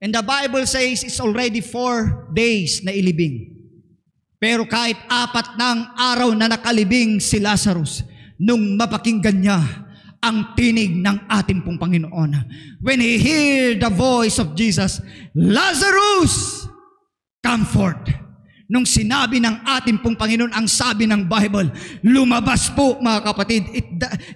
And the Bible says it's already 4 days na ilibing. Pero kahit 4 na araw na nakalibing si Lazarus, nung mapakinggan niya ang tinig ng ating pong Panginoon. When he heard the voice of Jesus, Lazarus, come forth. Nung sinabi ng ating pong Panginoon, ang sabi ng Bible, lumabas po mga kapatid.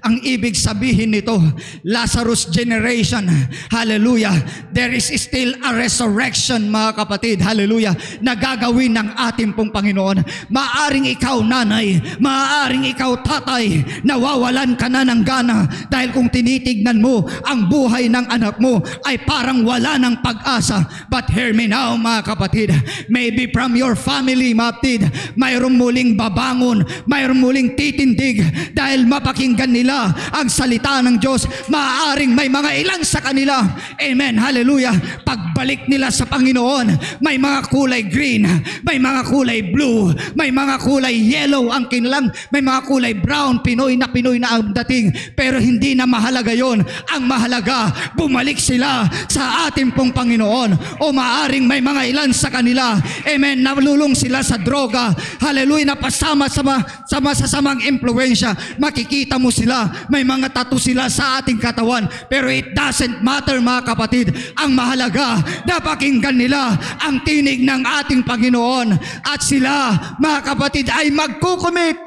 Ang ibig sabihin nito, Lazarus generation, hallelujah, there is still a resurrection mga kapatid, hallelujah, na gagawin ng ating pong Panginoon. Maaring ikaw nanay, maaring ikaw tatay, nawawalan ka na ng gana dahil kung tinitignan mo ang buhay ng anak mo ay parang wala ng pag-asa. But hear me now mga kapatid, maybe from your family, maptid, mayroong muling babangon, mayroong muling titindig dahil mapakinggan nila ang salita ng Diyos. Maaaring may mga ilan sa kanila, amen, hallelujah, pagbalik nila sa Panginoon, may mga kulay green, may mga kulay blue, may mga kulay yellow ang kinilang, may mga kulay brown, Pinoy na ang dating, pero hindi na mahalaga yon. Ang mahalaga, bumalik sila sa ating pong Panginoon. O maaaring may mga ilan sa kanila, amen, nalulung sila sa droga, hallelujah, napasama sa masasamang impluensya. Makikita mo sila, may mga tattoo sila sa ating katawan, pero it doesn't matter mga kapatid. Ang mahalaga, napakinggan nila ang tinig ng ating Panginoon at sila mga kapatid ay magkukumit.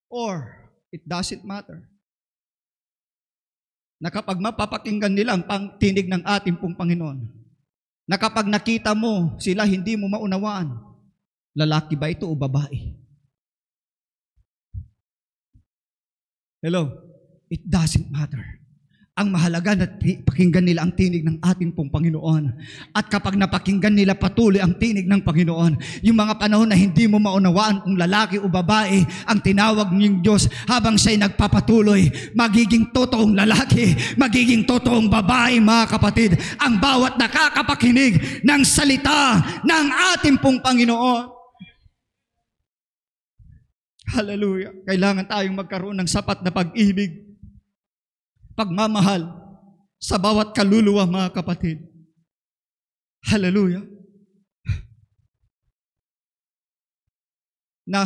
Or it doesn't matter na kapag mapapakinggan nila ang tinig ng ating pong Panginoon, na kapag nakita mo sila hindi mo maunawaan, lalaki ba ito o babae? Hello? It doesn't matter. Ang mahalaga na pakinggan nila ang tinig ng ating pong Panginoon. At kapag napakinggan nila patuloy ang tinig ng Panginoon, yung mga panahon na hindi mo maunawaan kung lalaki o babae ang tinawag ng Diyos, habang siya'y nagpapatuloy, magiging totoong lalaki, magiging totoong babae mga kapatid, ang bawat nakakapakinig ng salita ng ating pong Panginoon. Hallelujah. Kailangan tayong magkaroon ng sapat na pag-ibig, pagmamahal sa bawat kaluluwa mga kapatid. Hallelujah. Na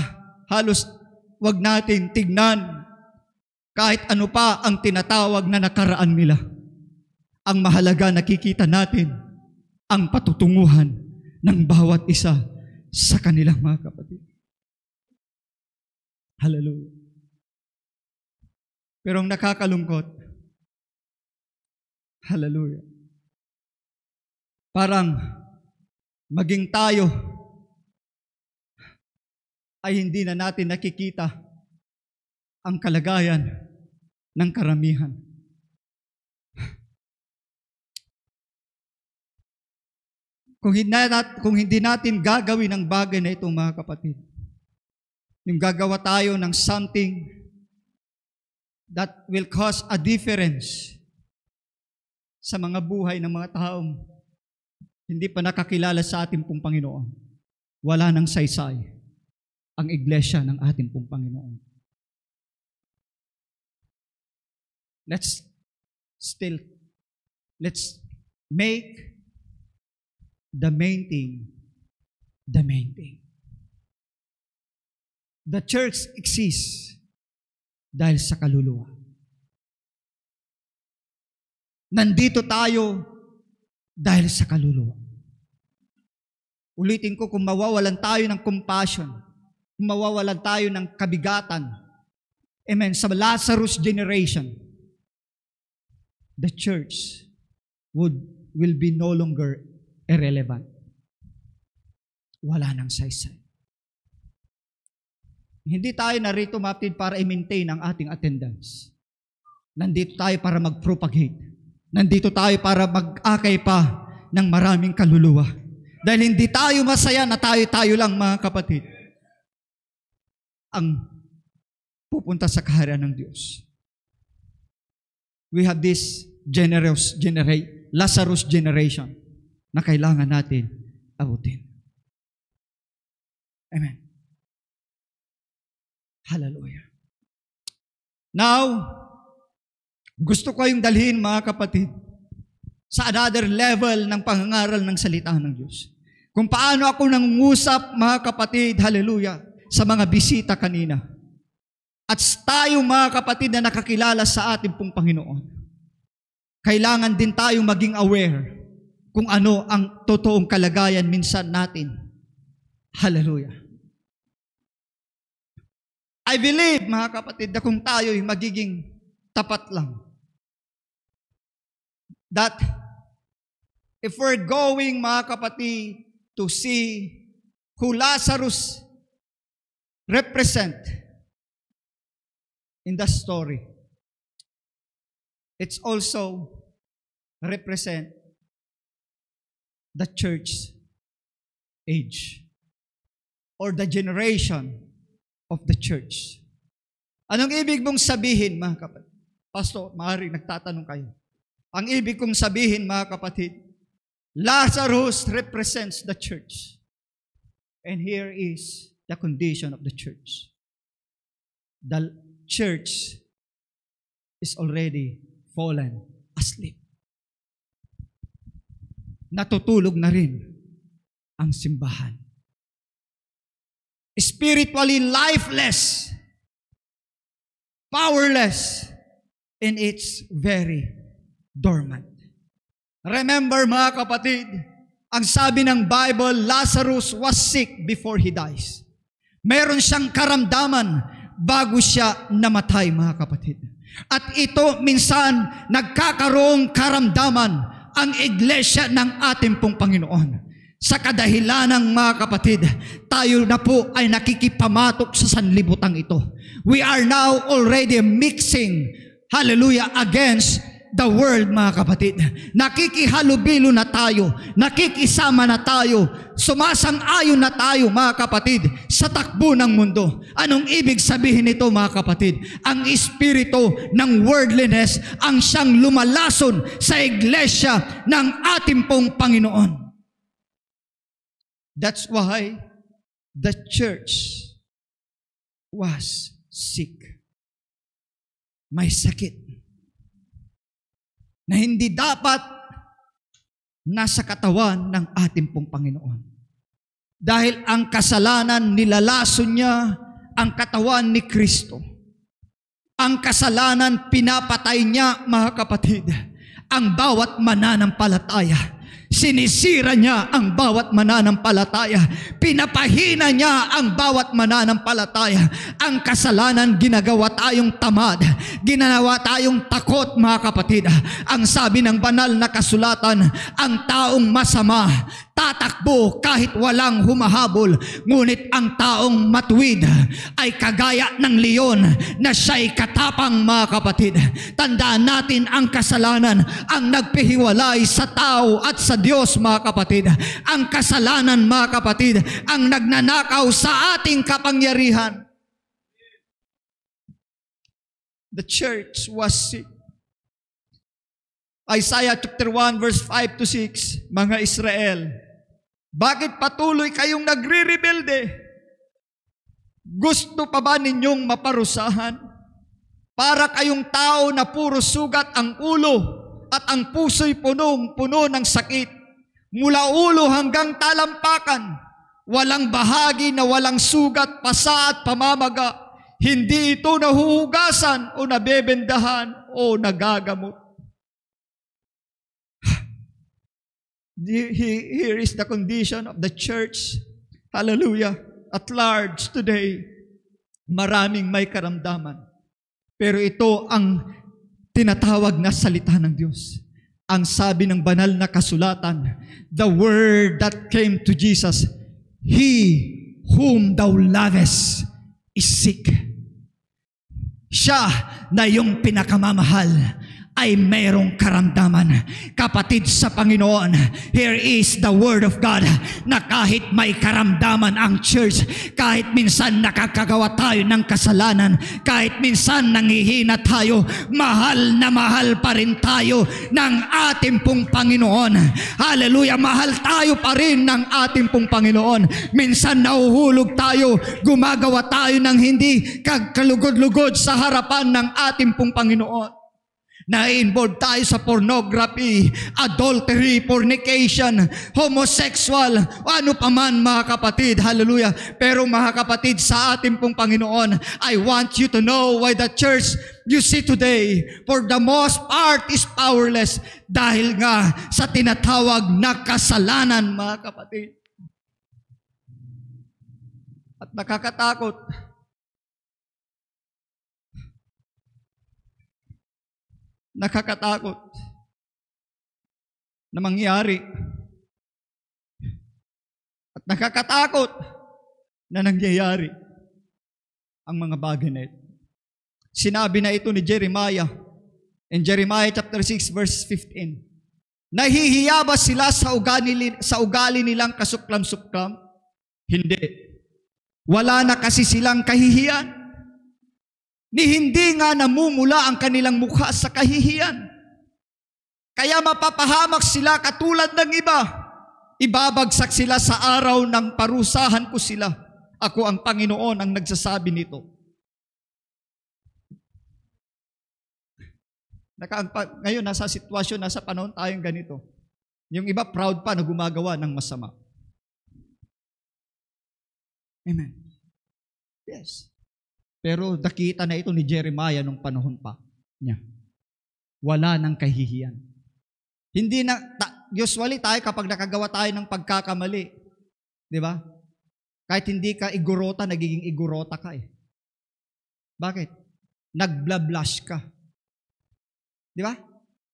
halos wag natin tignan kahit ano pa ang tinatawag na nakaraan nila. Ang mahalaga, nakikita natin ang patutunguhan ng bawat isa sa kanilang mga kapatid. Hallelujah. Pero ang nakakalungkot, hallelujah, parang maging tayo ay hindi na natin nakikita ang kalagayan ng karamihan. Kung hindi natin gagawin ang bagay na ito mga kapatid, yung gagawa tayo ng something that will cause a difference sa mga buhay ng mga taong hindi pa nakakilala sa ating pong Panginoon, wala nang saysay ang iglesia ng ating pong Panginoon. Let's make the main thing the main thing. The church exists dahil sa kaluluwa. Nandito tayo dahil sa kaluluwa. Ulitin ko, kung mawawalan tayo ng compassion, kung mawawalan tayo ng kabigatan, amen, sa Lazarus generation, the church will be no longer irrelevant. Wala nang saysay. Hindi tayo narito, maptid, para i-maintain ang ating attendance. Nandito tayo para mag-propagate. Nandito tayo para mag-akay pa ng maraming kaluluwa. Dahil hindi tayo masaya na tayo lang mga kapatid ang pupunta sa kaharian ng Diyos. We have this Lazarus generation na kailangan natin abutin. Amen. Hallelujah. Now, gusto ko kayong dalhin mga kapatid sa another level ng pangangaral ng salita ng Diyos. Kung paano ako nangungusap mga kapatid, hallelujah, sa mga bisita kanina. At tayo mga kapatid na nakakilala sa ating pong Panginoon, kailangan din tayong maging aware kung ano ang totoong kalagayan minsan natin. Hallelujah. I believe, mga kapatid, na kung tayo'y magiging tapat lang, that if we're going, mga kapatid, to see who Lazarus represent in the story, it's also represent the church age or the generation of the church. Anong ibig mong sabihin, mga kapatid? Pastor, maaaring nagtatanong kayo. Ang ibig kong sabihin, mga kapatid, Lazarus represents the church. And here is the condition of the church. The church is already fallen asleep. Natutulog na rin ang simbahan. Spiritually lifeless, powerless, and it's very dormant. Remember, mga kapatid, ang sabi ng Bible, Lazarus was sick before he dies. Meron siyang karamdaman bago siya namatay, mga kapatid. At ito minsan nagkakaroong karamdaman ang iglesia ng ating pong Panginoon. Sa kadahilan ng mga kapatid, tayo na po ay nakikipamatok sa sanlibutan ito. We are now already mixing, hallelujah, against the world, mga kapatid. Nakikihalubilo na tayo, nakikisama na tayo, sumasang-ayon na tayo, mga kapatid, sa takbo ng mundo. Anong ibig sabihin nito, mga kapatid? Ang espiritu ng worldliness ang siyang lumalason sa iglesia ng ating pong Panginoon. That's why the church was sick. May sakit na hindi dapat nasa katawan ng ating pong Panginoon. Dahil ang kasalanan, nilalason niya ang katawan ni Kristo. Ang kasalanan, pinapatay niya, mga kapatid, ang bawat mananampalataya. Sinisira niya ang bawat mananampalataya. Pinapahina niya ang bawat mananampalataya. Ang kasalanan, ginagawa tayong tamad. Ginawa tayong takot, mga kapatid. Ang sabi ng banal na kasulatan, ang taong masama tatakbo kahit walang humahabol, ngunit ang taong matuwid ay kagaya ng leon na siya'y katapang, mga kapatid. Tandaan natin, ang kasalanan ang nagpihiwalay sa tao at sa Diyos, mga kapatid. Ang kasalanan, mga kapatid, ang nagnanakaw sa ating kapangyarihan. The church was sick. Isaiah chapter 1 verse 5 to 6, mga Israel, bakit patuloy kayong nagre-rebelde? Gusto pa ba ninyong maparusahan? Para kayong tao na puro sugat ang ulo at ang puso'y punong-puno ng sakit. Mula ulo hanggang talampakan, walang bahagi na walang sugat, pasa at pamamaga. Hindi ito nahuhugasan o nabebendahan o nagagamot. Here is the condition of the church. Hallelujah. At large today, maraming may karamdaman. Pero ito ang tinatawag na salita ng Diyos. Ang sabi ng banal na kasulatan, the word that came to Jesus, He whom thou lovest is sick. Siya na yung pinakamamahal ay mayroong karamdaman. Kapatid sa Panginoon, here is the Word of God na kahit may karamdaman ang church, kahit minsan nakakagawa tayo ng kasalanan, kahit minsan nanghihina tayo, mahal na mahal pa rin tayo ng ating pong Panginoon. Hallelujah! Mahal tayo pa rin ng ating pong Panginoon. Minsan nahuhulog tayo, gumagawa tayo ng hindi kalugod-lugod sa harapan ng ating pong Panginoon. Na-involve tayo sa pornography, adultery, fornication, homosexual, ano pa man, mga kapatid. Hallelujah. Pero mga kapatid, sa ating pong Panginoon, I want you to know why the church you see today, for the most part is powerless dahil nga sa tinatawag na kasalanan, mga kapatid. At nakakatakot. Nakakatakot na mangyari. At nakakatakot na nangyayari ang mga bagay na ito. Sinabi na ito ni Jeremiah in Jeremiah chapter 6 verse 15. Nahihiya ba sila sa ugali nilang kasuklam-suklam? Hindi. Wala na kasi silang kahihiyan. Ni hindi nga namumula ang kanilang mukha sa kahihiyan. Kaya mapapahamak sila katulad ng iba. Ibabagsak sila sa araw ng parusahan ko sila. Ako ang Panginoon ang nagsasabi nito. Ngayon, nasa sitwasyon, nasa panahon tayong ganito. Yung iba proud pa na gumagawa ng masama. Amen. Yes. Pero nakita na ito ni Jeremiah nung panahon pa niya. Wala nang kahihiyan. Hindi na, usually tayo kapag nakagawa tayo ng pagkakamali, di ba? Kahit hindi ka igorota, nagiging igorota ka eh. Bakit? Nagbla-blush ka. Di ba?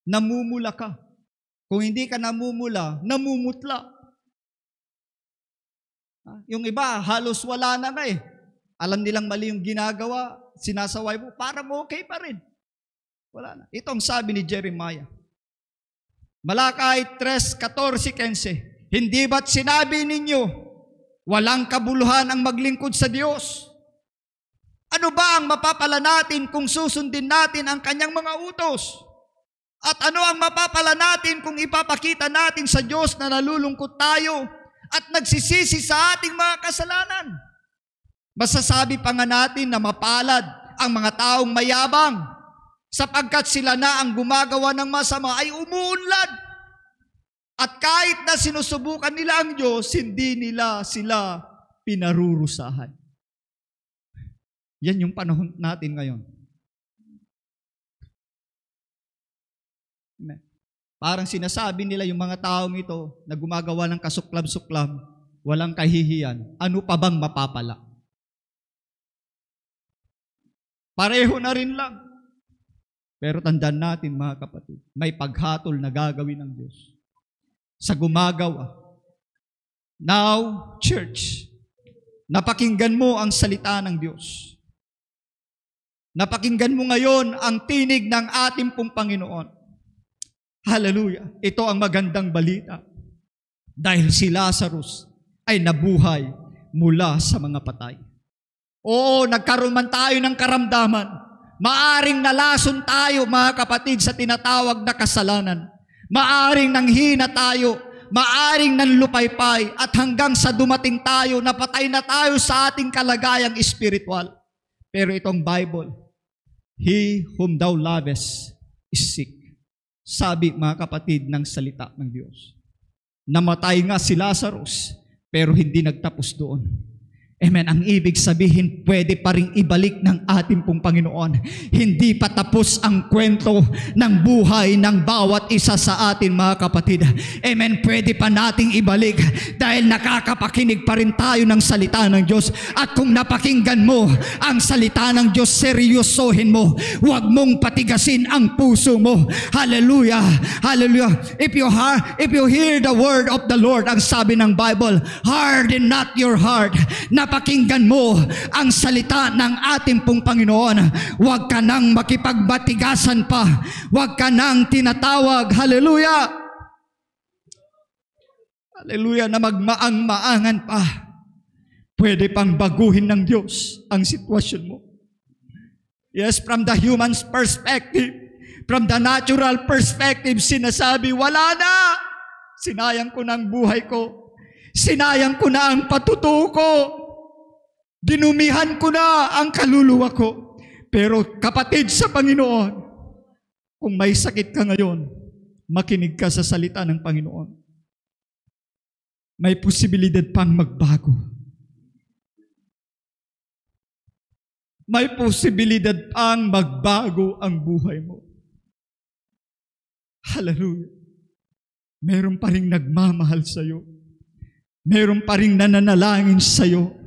Namumula ka. Kung hindi ka namumula, namumutla. Yung iba, halos wala na nga eh. Alam nilang mali yung ginagawa, sinasaway mo, parang okay pa rin. Wala na. Ito ang sabi ni Jeremiah. Malakay 3:14-15. Hindi ba't sinabi ninyo, walang kabuluhan ang maglingkod sa Diyos? Ano ba ang mapapala natin kung susundin natin ang kanyang mga utos? At ano ang mapapala natin kung ipapakita natin sa Diyos na nalulungkot tayo at nagsisisi sa ating mga kasalanan? Masasabi pa nga natin na mapalad ang mga taong mayabang sapagkat sila na ang gumagawa ng masama ay umuunlad. At kahit na sinusubukan nila ang Diyos, hindi nila sila pinarurusahan. Yan yung panahon natin ngayon. Parang sinasabi nila yung mga taong ito na gumagawa ng kasuklam-suklam, walang kahihiyan, ano pa bang mapapala? Pareho na rin lang. Pero tandaan natin mga kapatid, may paghatol na gagawin ng Diyos sa gumagawa. Now, church, napakinggan mo ang salita ng Diyos. Napakinggan mo ngayon ang tinig ng ating pong Panginoon. Hallelujah. Ito ang magandang balita. Dahil si Lazarus ay nabuhay mula sa mga patay. Oo, nagkaroon man tayo ng karamdaman. Maaring nalason tayo, mga kapatid, sa tinatawag na kasalanan. Maaring nanghina tayo. Maaring nanlupaypay. At hanggang sa dumating tayo, napatay na tayo sa ating kalagayang espiritual. Pero itong Bible, He whom thou lovest is sick. Sabi, mga kapatid, ng salita ng Diyos. Namatay nga si Lazarus, pero hindi nagtapos doon. Amen. Ang ibig sabihin, pwede pa rin ibalik ng ating pong Panginoon. Hindi pa tapos ang kwento ng buhay ng bawat isa sa atin, mga kapatid. Amen. Pwede pa nating ibalik dahil nakakapakinig pa rin tayo ng salita ng Diyos. At kung napakinggan mo ang salita ng Diyos, seryosohin mo. Huwag mong patigasin ang puso mo. Hallelujah. Hallelujah. If you hear the word of the Lord, ang sabi ng Bible, harden not your heart. Napakinggan mo ang salita ng ating pong Panginoon. Huwag ka nang makipagbatigasan pa. Huwag ka nang tinatawag. Hallelujah! Hallelujah, na magmaang-maangan pa. Pwede pang baguhin ng Diyos ang sitwasyon mo. Yes, from the human's perspective, from the natural perspective, sinasabi, wala na! Sinayang ko na ang buhay ko. Sinayang ko na ang patutuo ko. Dinumihan ko na ang kaluluwa ko. Pero kapatid sa Panginoon, kung may sakit ka ngayon, makinig ka sa salita ng Panginoon. May posibilidad pang magbago. may posibilidad pang magbago ang buhay mo. Hallelujah. Meron pa rin nagmamahal sa iyo. Meron pa rin nananalangin sa iyo.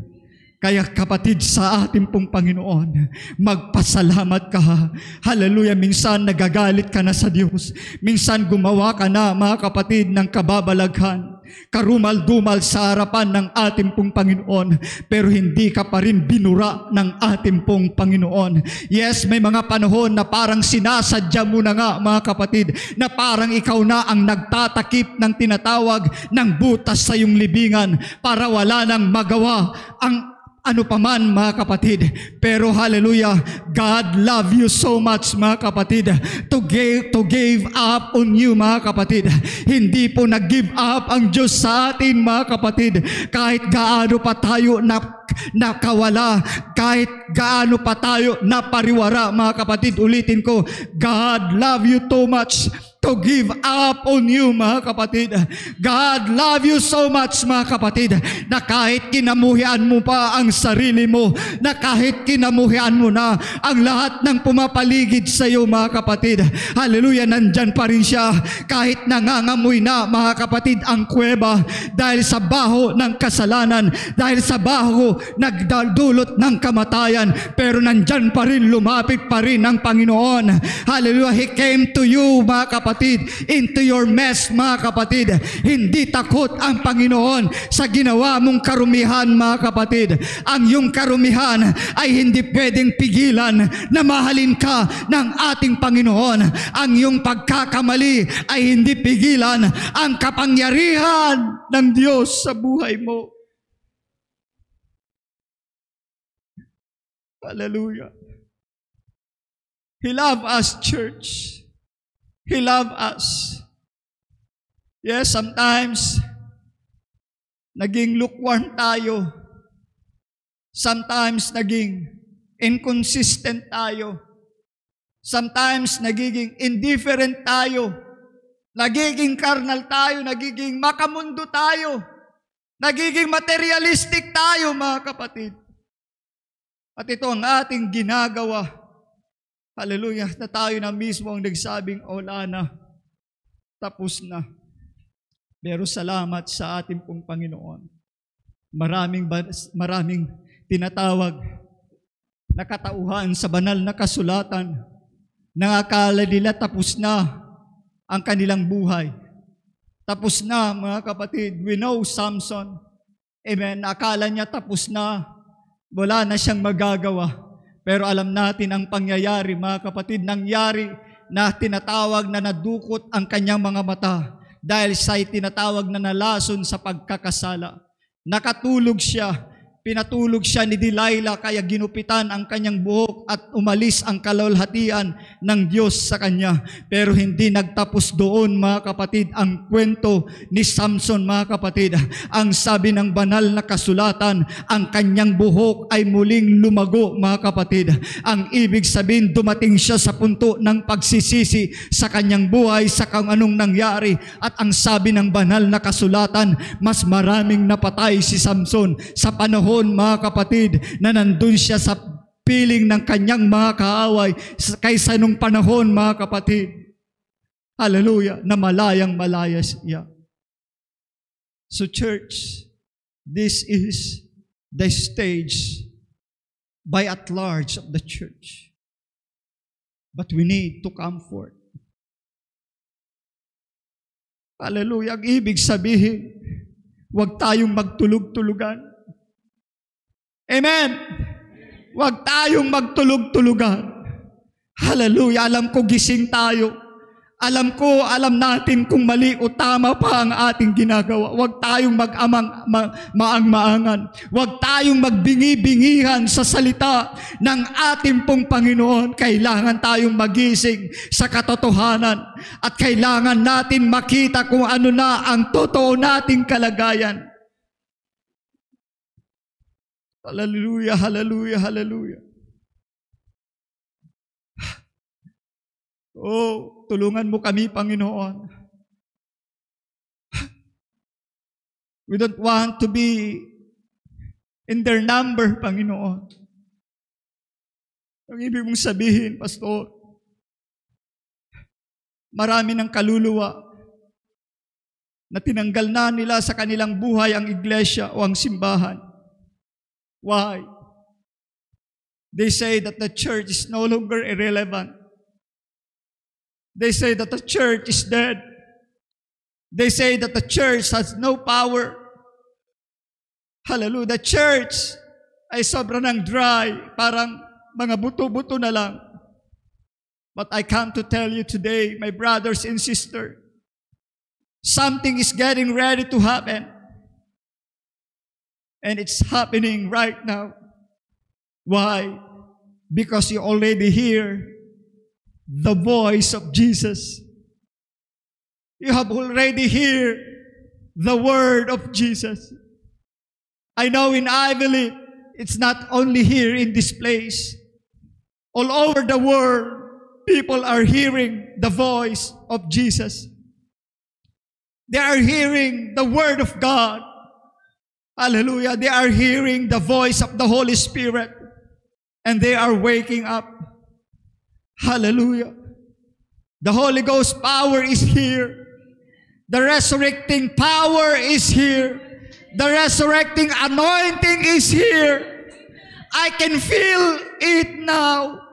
Kaya kapatid, sa ating pong Panginoon, magpasalamat ka. Hallelujah. Minsan nagagalit ka na sa Diyos. Minsan gumawa ka na, mga kapatid, ng kababalaghan. Karumal-dumal sa harapan ng ating pong Panginoon. Pero hindi ka pa rin binura ng ating pong Panginoon. Yes, may mga panahon na parang sinasadya mo na nga, mga kapatid, na parang ikaw na ang nagtatakip ng tinatawag ng butas sa iyong libingan para wala nang magawa ang ano paman, mga kapatid. Pero hallelujah, God love you so much, mga kapatid, to give up on you, mga kapatid. Hindi po nag-give up ang Diyos sa atin, mga kapatid. Kahit gaano pa tayo nakawala, kahit gaano pa tayo napariwara, mga kapatid, ulitin ko, God love you too much to give up on you, mga kapatid. God love you so much, mga kapatid, na kahit kinamuhian mo pa ang sarili mo, na kahit kinamuhian mo na ang lahat ng pumapaligid sa iyo, mga kapatid, hallelujah, nandyan pa rin siya. Kahit nangangamoy na, mga kapatid, ang kuweba dahil sa baho ng kasalanan, dahil sa baho nagdulot ng kamatayan, pero nandyan pa rin, lumapit pa rin ang Panginoon. Hallelujah, He came to you, mga kapatid, into your mess, mga kapatid. Hindi takot ang Panginoon sa ginawa mong karumihan, mga kapatid. Ang iyong karumihan ay hindi pwedeng pigilan na mahalin ka ng ating Panginoon. Ang iyong pagkakamali ay hindi pigilan ang kapangyarihan ng Diyos sa buhay mo. Hallelujah. He loves us, church. He loves us. Yes, sometimes naging lukewarm tayo. Sometimes naging inconsistent tayo. Sometimes nagiging indifferent tayo. Nagiging carnal tayo. Nagiging makamundo tayo. Nagiging materialistic tayo, mga kapatid. At ito ang ating ginagawa. Hallelujah, na tayo na mismo ang nagsabing, wala na, tapos na. Pero salamat sa ating pong Panginoon. Maraming tinatawag na katauhan sa banal na kasulatan na akala nila tapos na ang kanilang buhay. Tapos na, mga kapatid. We know Samson. Amen. Akala niya tapos na. Wala na siyang magagawa. Pero alam natin ang pangyayari, mga kapatid, nangyari na tinatawag na nadukot ang kanyang mga mata dahil siya'y tinatawag na nalason sa pagkakasala. Nakatulog siya, pinatulog siya ni Delilah kaya ginupitan ang kanyang buhok at umalis ang kalwalhatian ng Diyos sa kanya. Pero hindi nagtapos doon, mga kapatid, ang kwento ni Samson, mga kapatid. Ang sabi ng banal na kasulatan, ang kanyang buhok ay muling lumago, mga kapatid. Ang ibig sabihin, dumating siya sa punto ng pagsisisi sa kanyang buhay, sa kung anong nangyari. At ang sabi ng banal na kasulatan, mas maraming napatay si Samson sa panahon, mga kapatid, na nandun siya sa piling ng kanyang mga kaaway kaysa nung panahon, mga kapatid. Hallelujah, na malayang-malaya siya. So church, this is the stage by at large of the church. But we need to come forth. Hallelujah, ang ibig sabihin, huwag tayong magtulog-tulugan. Amen. Huwag tayong magtulog-tulugan. Hallelujah. Alam ko gising tayo. Alam natin kung mali o tama pa ang ating ginagawa. Huwag tayong maang-maangan. Huwag tayong magbingi-bingihan sa salita ng ating pong Panginoon. Kailangan tayong magising sa katotohanan. At kailangan natin makita kung ano na ang totoo nating kalagayan. Hallelujah, hallelujah, hallelujah. Oh, tulungan mo kami, Panginoon. We don't want to be in their number, Panginoon. Ang ibig mong sabihin, Pastor, marami ng kaluluwa na tinanggal na nila sa kanilang buhay ang iglesia o ang simbahan. Why? They say that the church is no longer irrelevant. They say that the church is dead. They say that the church has no power. Hallelujah. The church ay sobra ng dry, parang mga buto-buto na lang. But I come to tell you today, my brothers and sisters, something is getting ready to happen. And it's happening right now. Why? Because you already hear the voice of Jesus. You have already heard the word of Jesus. I know and I believe it's not only here in this place. All over the world, people are hearing the voice of Jesus. They are hearing the word of God. Hallelujah. They are hearing the voice of the Holy Spirit. And they are waking up. Hallelujah. The Holy Ghost power is here. The resurrecting power is here. The resurrecting anointing is here. I can feel it now.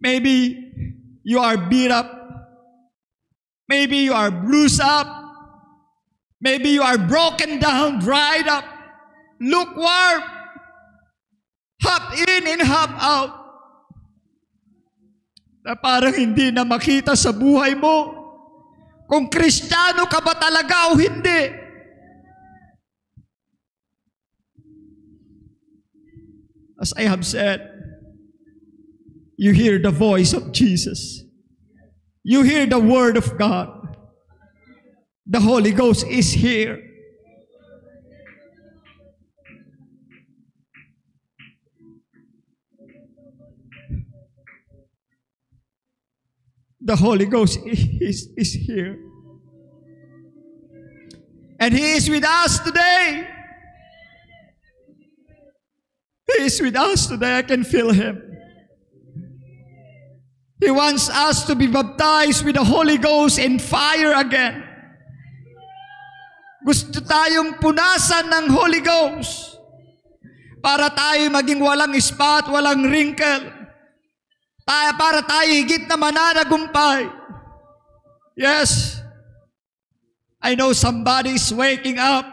Maybe you are beat up. Maybe you are bruised up. Maybe you are broken down, dried up, lukewarm, half in and half out. Na parang hindi na makita sa buhay mo kung Kristiyano ka ba talaga o hindi. As I have said, you hear the voice of Jesus. You hear the word of God. The Holy Ghost is here. The Holy Ghost is here. And He is with us today. He is with us today. I can feel Him. He wants us to be baptized with the Holy Ghost and fire again. Gusto tayong punasan ng Holy Ghost para tayo maging walang spot, walang wrinkle. Para tayo higit na mananagumpay. Yes. I know somebody is waking up.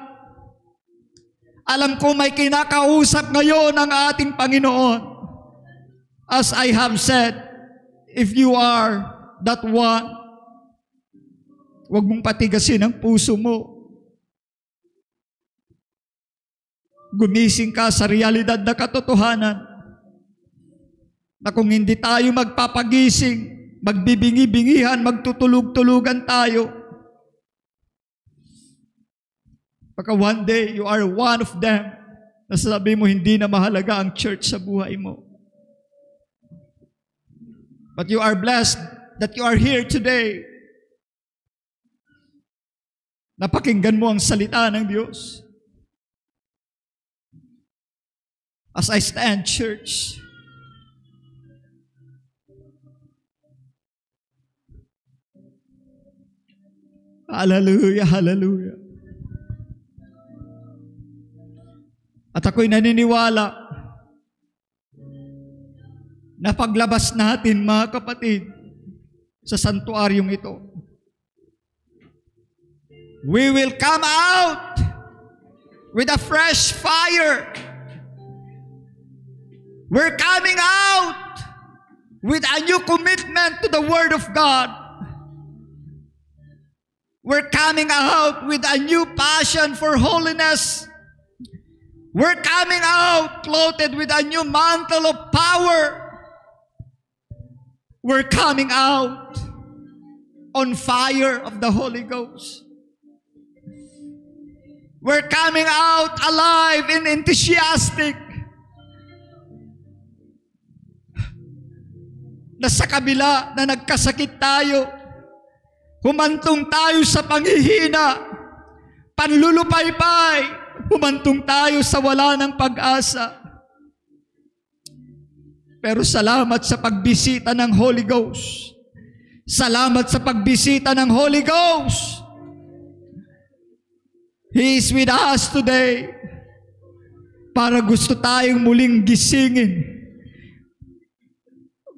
Alam ko may kinakausap ngayon ang ating Panginoon. As I have said, if you are that one, huwag mong patigasin ang puso mo. Gumising ka sa realidad na katotohanan na kung hindi tayo magpapagising, magbibingi-bingihan, magtutulog-tulugan tayo, baka one day you are one of them na sabi mo hindi na mahalaga ang church sa buhay mo. But you are blessed that you are here today. Napakinggan mo ang salita ng Diyos. As I stand, church, hallelujah, hallelujah. At ako'y naniniwala na paglabas natin, mga kapatid, sa santuaryong ito, we will come out with a fresh fire. We're coming out with a new commitment to the Word of God. We're coming out with a new passion for holiness. We're coming out clothed with a new mantle of power. We're coming out on fire of the Holy Ghost. We're coming out alive and enthusiastic. Na sa kabila na nagkasakit tayo, humantong tayo sa panghihina, panlulupaypay, humantong tayo sa wala ng pag-asa. Pero salamat sa pagbisita ng Holy Ghost. Salamat sa pagbisita ng Holy Ghost. He is with us today para gusto tayong muling gisingin.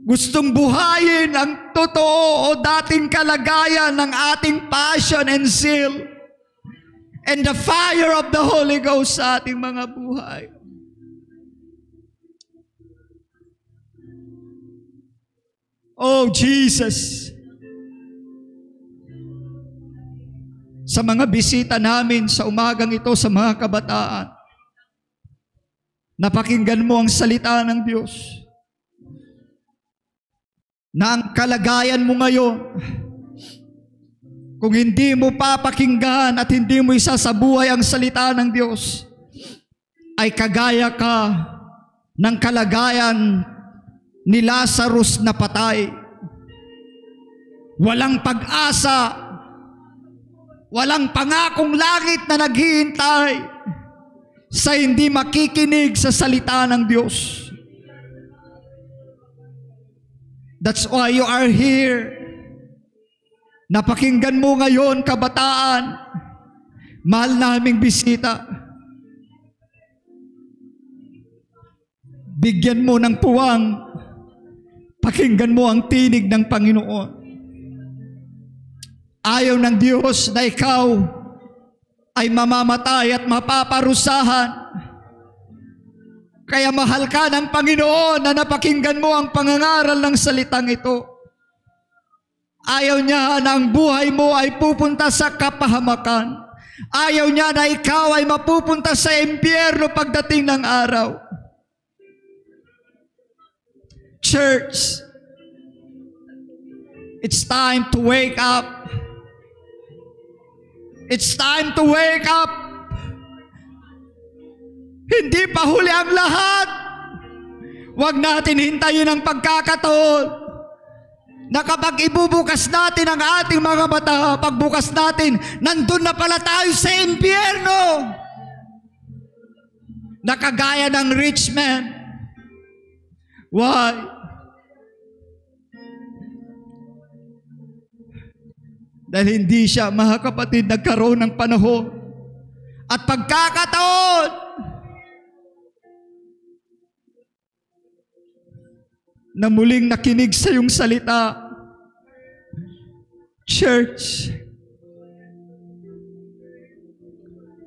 Gustong buhayin ang totoo o dating kalagayan ng ating passion and zeal and the fire of the Holy Ghost sa ating mga buhay. Oh Jesus, sa mga bisita namin sa umagang ito sa mga kabataan, napakinggan mo ang salita ng Diyos. Na ang kalagayan mo ngayon, kung hindi mo papakinggan at hindi mo isasabuhay ang salita ng Diyos, ay kagaya ka ng kalagayan ni Lazarus na patay. Walang pag-asa, walang pangakong langit na naghihintay sa hindi makikinig sa salita ng Diyos. That's why you are here. Napakinggan mo ngayon, kabataan, mahal naming bisita. Bigyan mo ng puwang, pakinggan mo ang tinig ng Panginoon. Ayaw ng Diyos na ikaw ay mamamatay at mapaparusahan. Kaya mahal ka ng Panginoon na napakinggan mo ang pangangaral ng salitang ito. Ayaw niya na ang buhay mo ay pupunta sa kapahamakan. Ayaw niya na ikaw ay mapupunta sa impyerno pagdating ng araw. Church, it's time to wake up. It's time to wake up. Hindi pa huli ang lahat. Huwag natin hintayin ang pagkakataon na kapag ibubukas natin ang ating mga mata, pagbukas natin, nandun na pala tayo sa impyerno. Nakagaya ng rich man. Why? Dahil hindi siya, mga kapatid, nagkaroon ng panahon at pagkakataon na muling nakinig sa iyong salita. Church,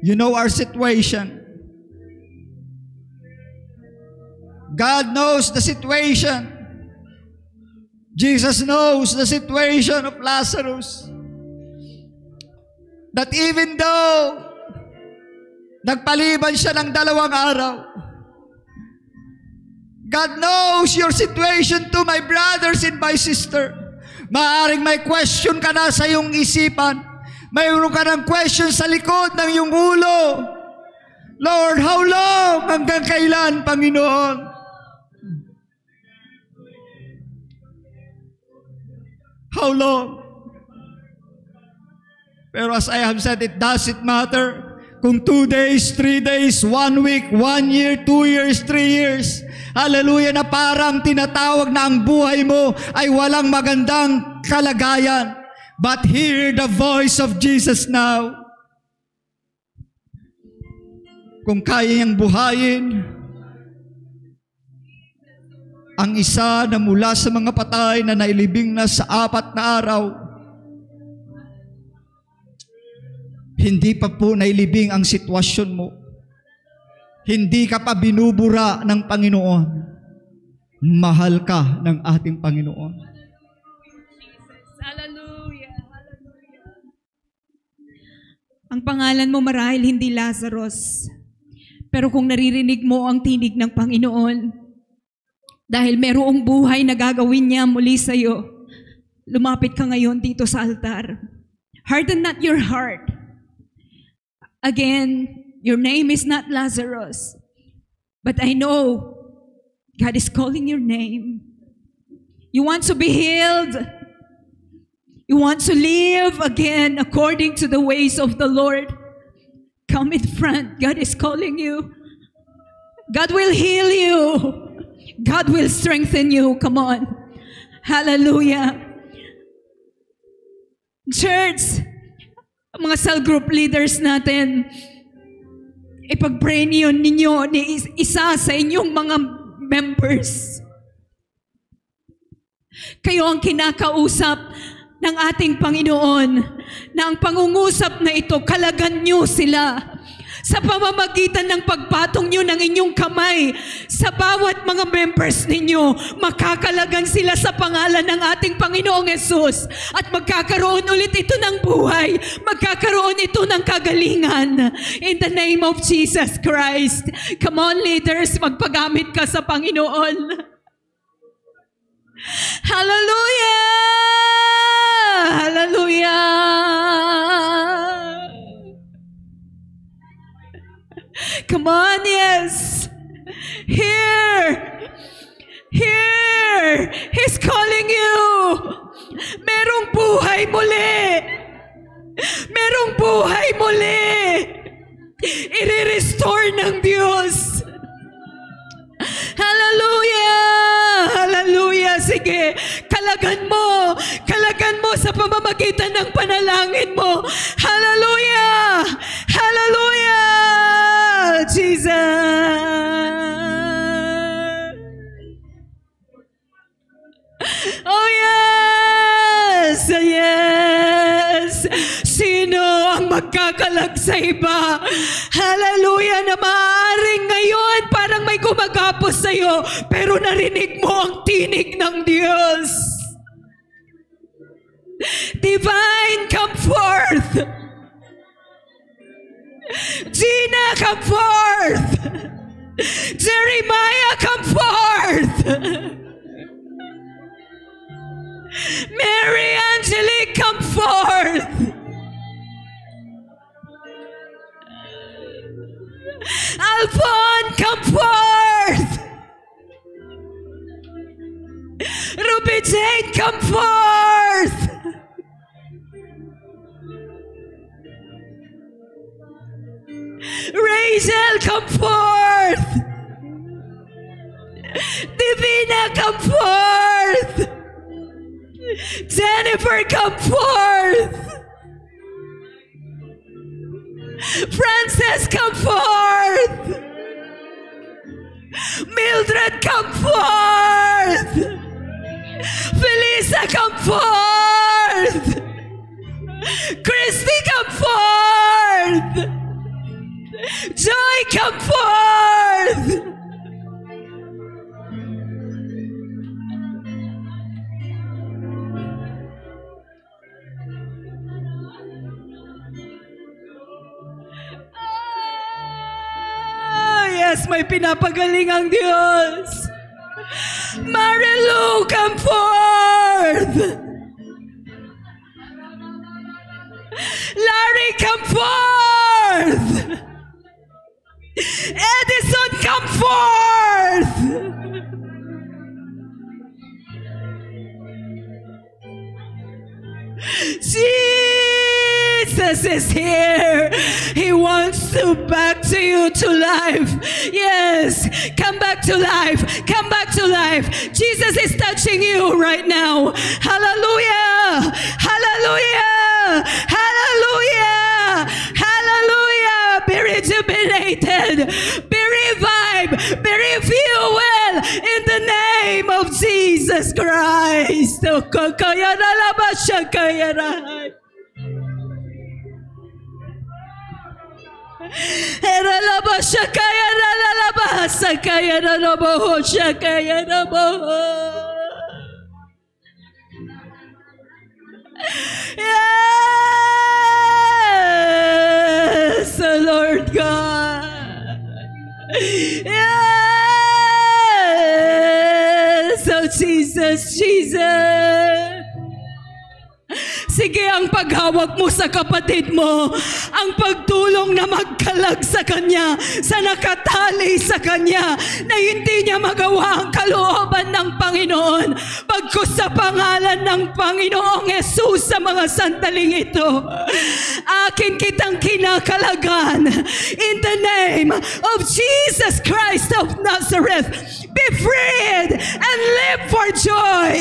you know our situation. God knows the situation. Jesus knows the situation of Lazarus. That even though nagpaliban siya ng 2 araw, God knows your situation too, my brothers and my sister. Maaring may question ka na sa iyong isipan. Mayroon ka ng question sa likod ng iyong ulo. Lord, how long? Hanggang kailan, Panginoon? How long? Pero as I have said, it doesn't matter kung 2 days, 3 days, 1 week, 1 year, 2 years, 3 years. Hallelujah, na parang tinatawag na ang buhay mo ay walang magandang kalagayan. But hear the voice of Jesus now. Kung kaya niyang buhayin ang isa na mula sa mga patay na nailibing na sa 4 na araw, hindi pa po nailibing ang sitwasyon mo. Hindi ka pa binubura ng Panginoon. Mahal ka ng ating Panginoon. Hallelujah. Hallelujah. Ang pangalan mo marahil hindi Lazarus. Pero kung naririnig mo ang tinig ng Panginoon, dahil merong buhay na gagawin niya muli sa iyo, lumapit ka ngayon dito sa altar. Harden not your heart. Again, your name is not Lazarus, but I know God is calling your name. You want to be healed. You want to live again according to the ways of the Lord. Come in front. God is calling you. God will heal you. God will strengthen you. Come on. Hallelujah. Church, mga cell group leaders natin, ipag-pray ninyo ni isa sa inyong mga members. Kayo ang kinakausap ng ating Panginoon na ang pangungusap na ito, kalagan nyo sila sa pamamagitan ng pagpatong nyo ng inyong kamay sa bawat mga members ninyo. Makakalagan sila sa pangalan ng ating Panginoong Yesus at magkakaroon ulit ito ng buhay, magkakaroon ito ng kagalingan in the name of Jesus Christ. Come on leaders, magpagamit ka sa Panginoon. Hallelujah! Hallelujah! Come on, yes. Here. Here. He's calling you. Merong buhay muli. Merong buhay muli. I-restore ng Diyos. Hallelujah! Hallelujah! Sige, kalagan mo sa pamamagitan ng panalangin mo. Hallelujah! Hallelujah! Jesus! Oh yes! Yes! Sino ang magkakalag sa iba? Hallelujah na maaaring ngayon parang may gumagapos sa iyo, pero narinig mo ang tinig ng Diyos. Divine, come forth! Gina, come forth! Jeremiah, come forth! Mary Angelique, come forth! Alphon, come forth! Ruby Jane, come forth! Rachel, come forth! Divina, come forth! Jennifer, come forth! Frances, come forth! Mildred, come forth! Felisa, come forth! Christy, come forth! Joy, come forth! Yes, may pinapagaling ang Diyos. Marilu, come forth! Larry, come forth! Edison, come forth! Jesus is here. He wants to back to you to life. Yes, come back to life. Come back to life. Jesus is touching you right now. Hallelujah. Hallelujah. Hallelujah. Hallelujah. Be rejuvenated. Be revived. Be refueled in the name of Jesus Christ. Yes, Lord God. Yes, oh Jesus, Jesus. Sige, ang paghawak mo sa kapatid mo, ang pagtulong na magkalag sa kanya, sa nakatali sa kanya, na hindi niya magawa ang kalooban ng Panginoon, pagkus sa pangalan ng ng Panginoong Jesus sa mga sandaling ito. Akin kitang kinakalagan. In the name of Jesus Christ of Nazareth, be freed and live for joy.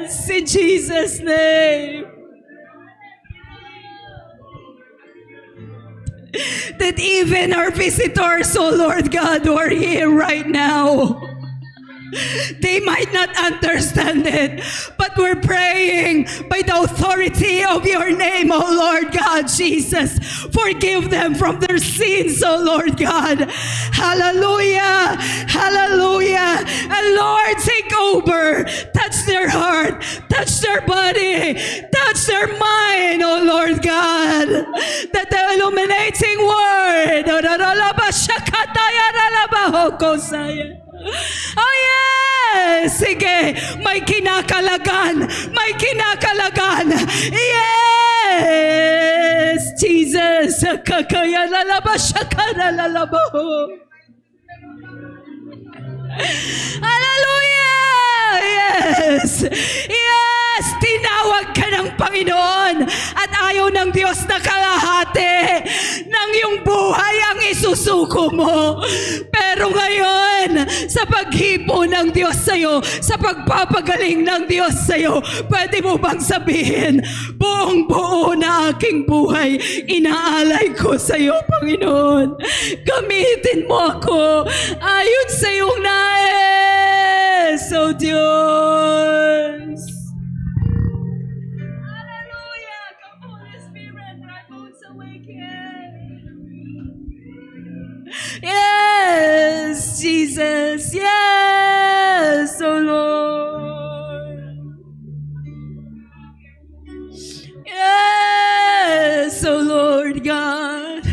Yes, in Jesus' name. That even our visitors, oh Lord God, who are here right now, they might not understand it, but we're praying by the authority of your name, oh Lord God Jesus. Forgive them from their sins, oh Lord God. Hallelujah. Hallelujah. And Lord, take over. Touch their heart. Touch their body. Touch their mind, oh Lord God. That the illuminating word, oh yes! Sige, may kinakalagan. May kinakalagan. Yes! Jesus! Kakaya lalaba siya ka nalalaba. Hallelujah! Yes! Yes! Tinawag ka ng Panginoon at ayaw ng Diyos na kalahati ng iyong buhay ang isusuko mo. Pero ngayon, sa paghipo ng Diyos sa'yo, sa pagpapagaling ng Diyos sa'yo, pwede mo bang sabihin, buong buo na aking buhay, inaalay ko sa'yo, Panginoon. Gamitin mo ako ayon sa iyong nais, O Diyos. Hallelujah! Come, Holy Spirit, our bones awaken. Yes, Jesus. Yes, oh Lord. Yes, oh Lord God.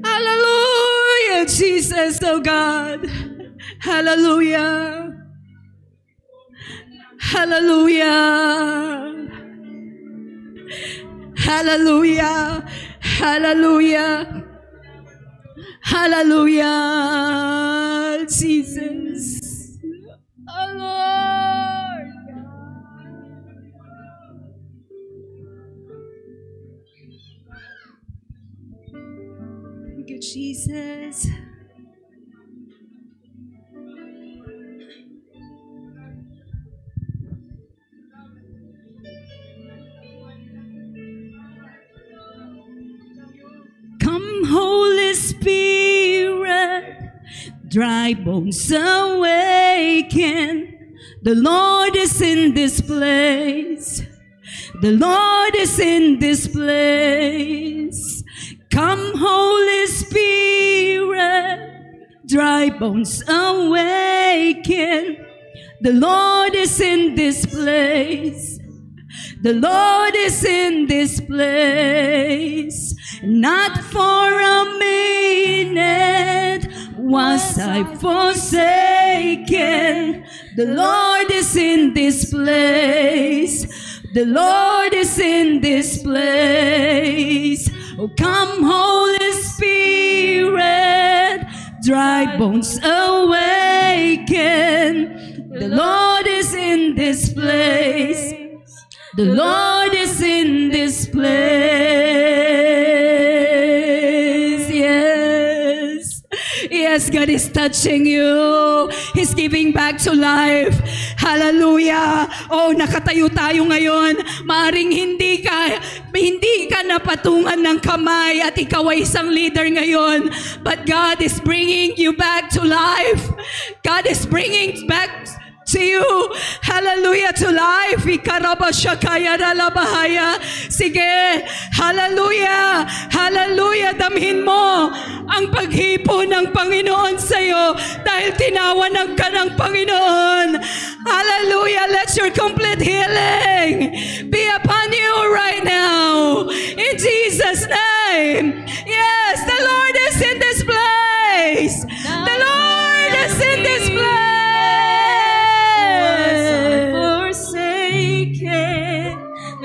Hallelujah, Jesus, oh God. Hallelujah. Hallelujah. Hallelujah. Hallelujah. Hallelujah, Jesus. Oh Lord. Thank you, Jesus. Come, Holy Spirit, dry bones awaken. The Lord is in this place. The Lord is in this place. Come, Holy Spirit, dry bones awaken. The Lord is in this place. The Lord is in this place. Not for a minute was I forsaken. The Lord is in this place. The Lord is in this place. Oh, come, Holy Spirit, dry bones awaken. The Lord is in this place. The Lord is in this place. Yes. Yes, God is touching you. He's giving back to life. Hallelujah. Oh, nakatayo tayo ngayon. Maaring hindi ka napatungan ng kamay at ikaw ay isang leader ngayon. But God is bringing you back to life. God is bringing back to you. Hallelujah, to life. Sige. Hallelujah. Hallelujah. Damhin mo ang paghipo ng Panginoon sa iyo dahil tinawanan ka ng Panginoon. Hallelujah. Let your complete healing be upon you right now. In Jesus' name. Yes, the Lord is in this place. The Lord is in this place.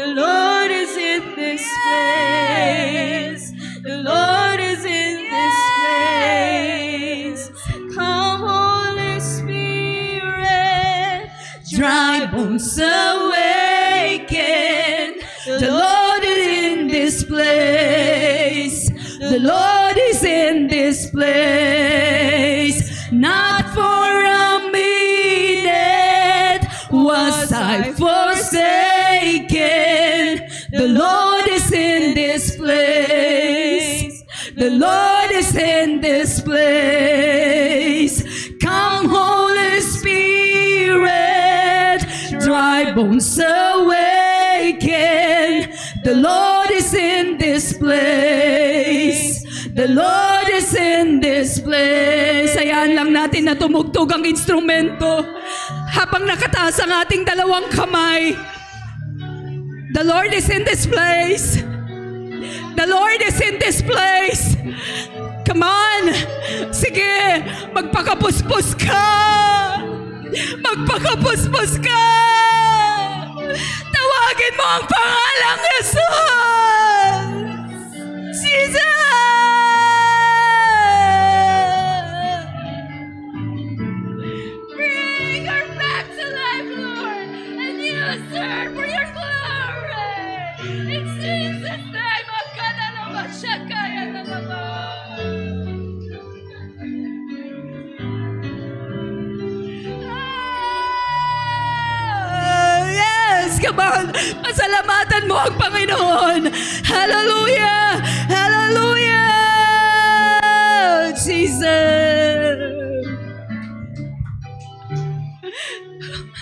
The Lord is in this place. The Lord is in this place. bones awaken. The Lord is in this place. The Lord is in this place. Not for a minute was I forsaken. The Lord is in this place. The Lord is in this place. Come, Holy Spirit, dry bones awaken. The Lord is in this place. The Lord is in this place. Hayaan lang natin na tumugtog ang instrumento habang nakataas ang ating dalawang kamay. The Lord is in this place. The Lord is in this place. Come on. Sige, magpakapuspos ka. Magpakapuspos ka. Tawagin mo ang pangalang Jesus. Jesus. Bring her back to life, Lord, and use her for your glory. In Jesus' name. Yes, come on. Pasalamatan mo ang Panginoon. Hallelujah. Hallelujah. Jesus.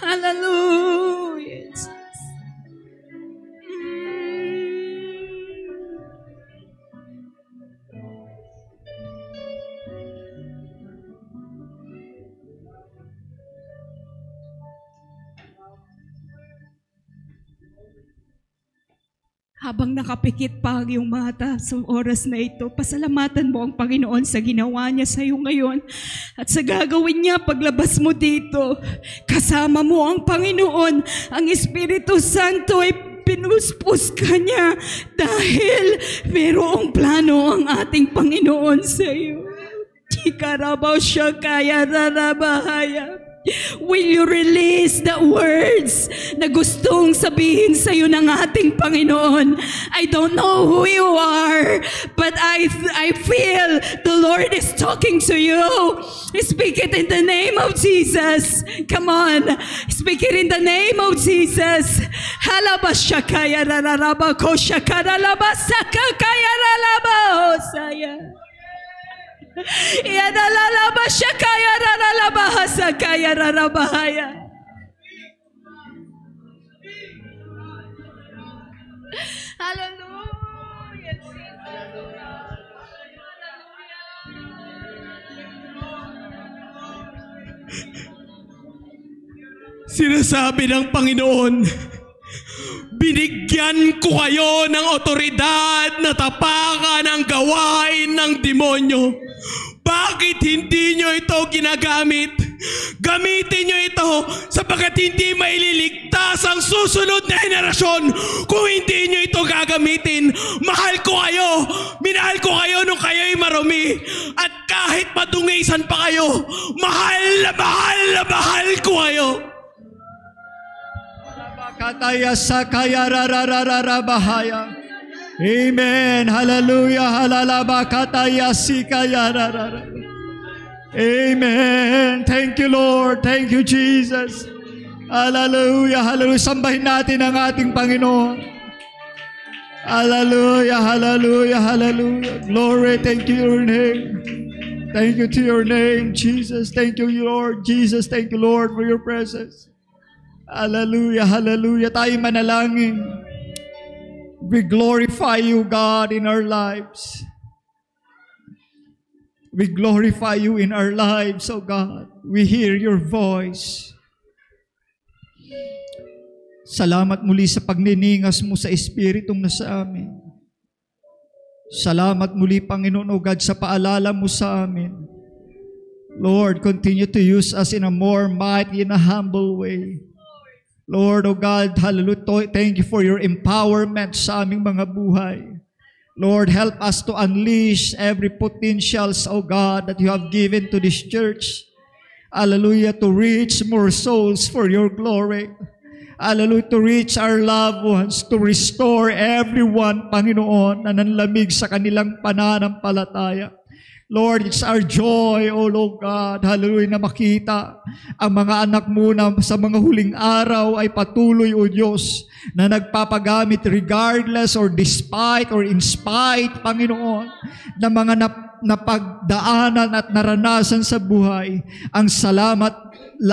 Hallelujah. Habang nakapikit pa ang iyong mata sa oras na ito, pasalamatan mo ang Panginoon sa ginawa niya sa iyo ngayon at sa gagawin niya paglabas mo dito. Kasama mo ang Panginoon, ang Espiritu Santo ay pinuspos ka niya dahil mayroong plano ang ating Panginoon sa iyo. Chikarabaw siya kaya rarabahaya. Will you release the words na gustong sabihin sa iyo ng ating Panginoon? I don't know who you are, but I feel the Lord is talking to you. Speak it in the name of Jesus. Come on. Speak it in the name of Jesus. Halabashakaya rarabako shakaralabasaka kaya ralabahosaya. Yadalalaba shakaya raralabahasa kaya rarabahaya. Hallelujah. Sinasabi ng Panginoon, binigyan ko kayo ng otoridad na tapakan ang gawain ng demonyo. Bakit hindi nyo ito ginagamit? Gamitin nyo ito sapagkat hindi maililigtas ang susunod na henerasyon kung hindi nyo ito gagamitin. Mahal ko kayo. Minahal ko kayo nung kayo'y marumi. At kahit madungisan pa kayo, mahal na mahal ko kayo. Kataya sakaya rarararabahaya. Amen. Hallelujah. Halalaba kataya sikaya rarara. Amen. Thank you, Lord. Thank you, Jesus. Hallelujah. Hallelujah. Sambahin natin ang ating Panginoon. Hallelujah. Hallelujah. Hallelujah. Glory. Thank you, your name. Thank you to your name, Jesus. Thank you, Lord. Jesus. Thank you, Lord, for your presence. Hallelujah, hallelujah. Tayo manalangin. We glorify you, God, in our lives. We glorify you in our lives, oh God. We hear your voice. Salamat muli sa pagniningas mo sa Espiritong nasa amin. Salamat muli, Panginoon, oh God, sa paalala mo sa amin. Lord, continue to use us in a more mighty and a humble way. Lord, oh God, hallelujah, thank you for your empowerment sa aming mga buhay. Lord, help us to unleash every potentials, oh God, that you have given to this church. Hallelujah, to reach more souls for your glory. Hallelujah, to reach our loved ones, to restore everyone, Panginoon, na nanlamig sa kanilang pananampalataya. Lord, it's our joy, O Lord God, hallelujah, na makita ang mga anak mo na sa mga huling araw ay patuloy, O Diyos, na nagpapagamit regardless or despite or in spite, Panginoon, ng mga napagdaanan at naranasan sa buhay. Ang salamat,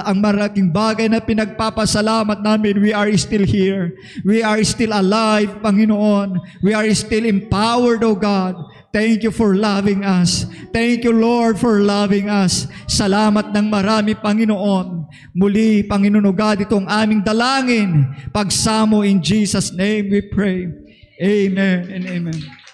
ang malaking bagay na pinagpapasalamat namin, we are still here. We are still alive, Panginoon. We are still empowered, O God. Thank you for loving us. Thank you, Lord, for loving us. Salamat ng marami, Panginoon. Muli, Panginoon, God, itong aming dalangin. Pagsamo in Jesus' name we pray. Amen and amen.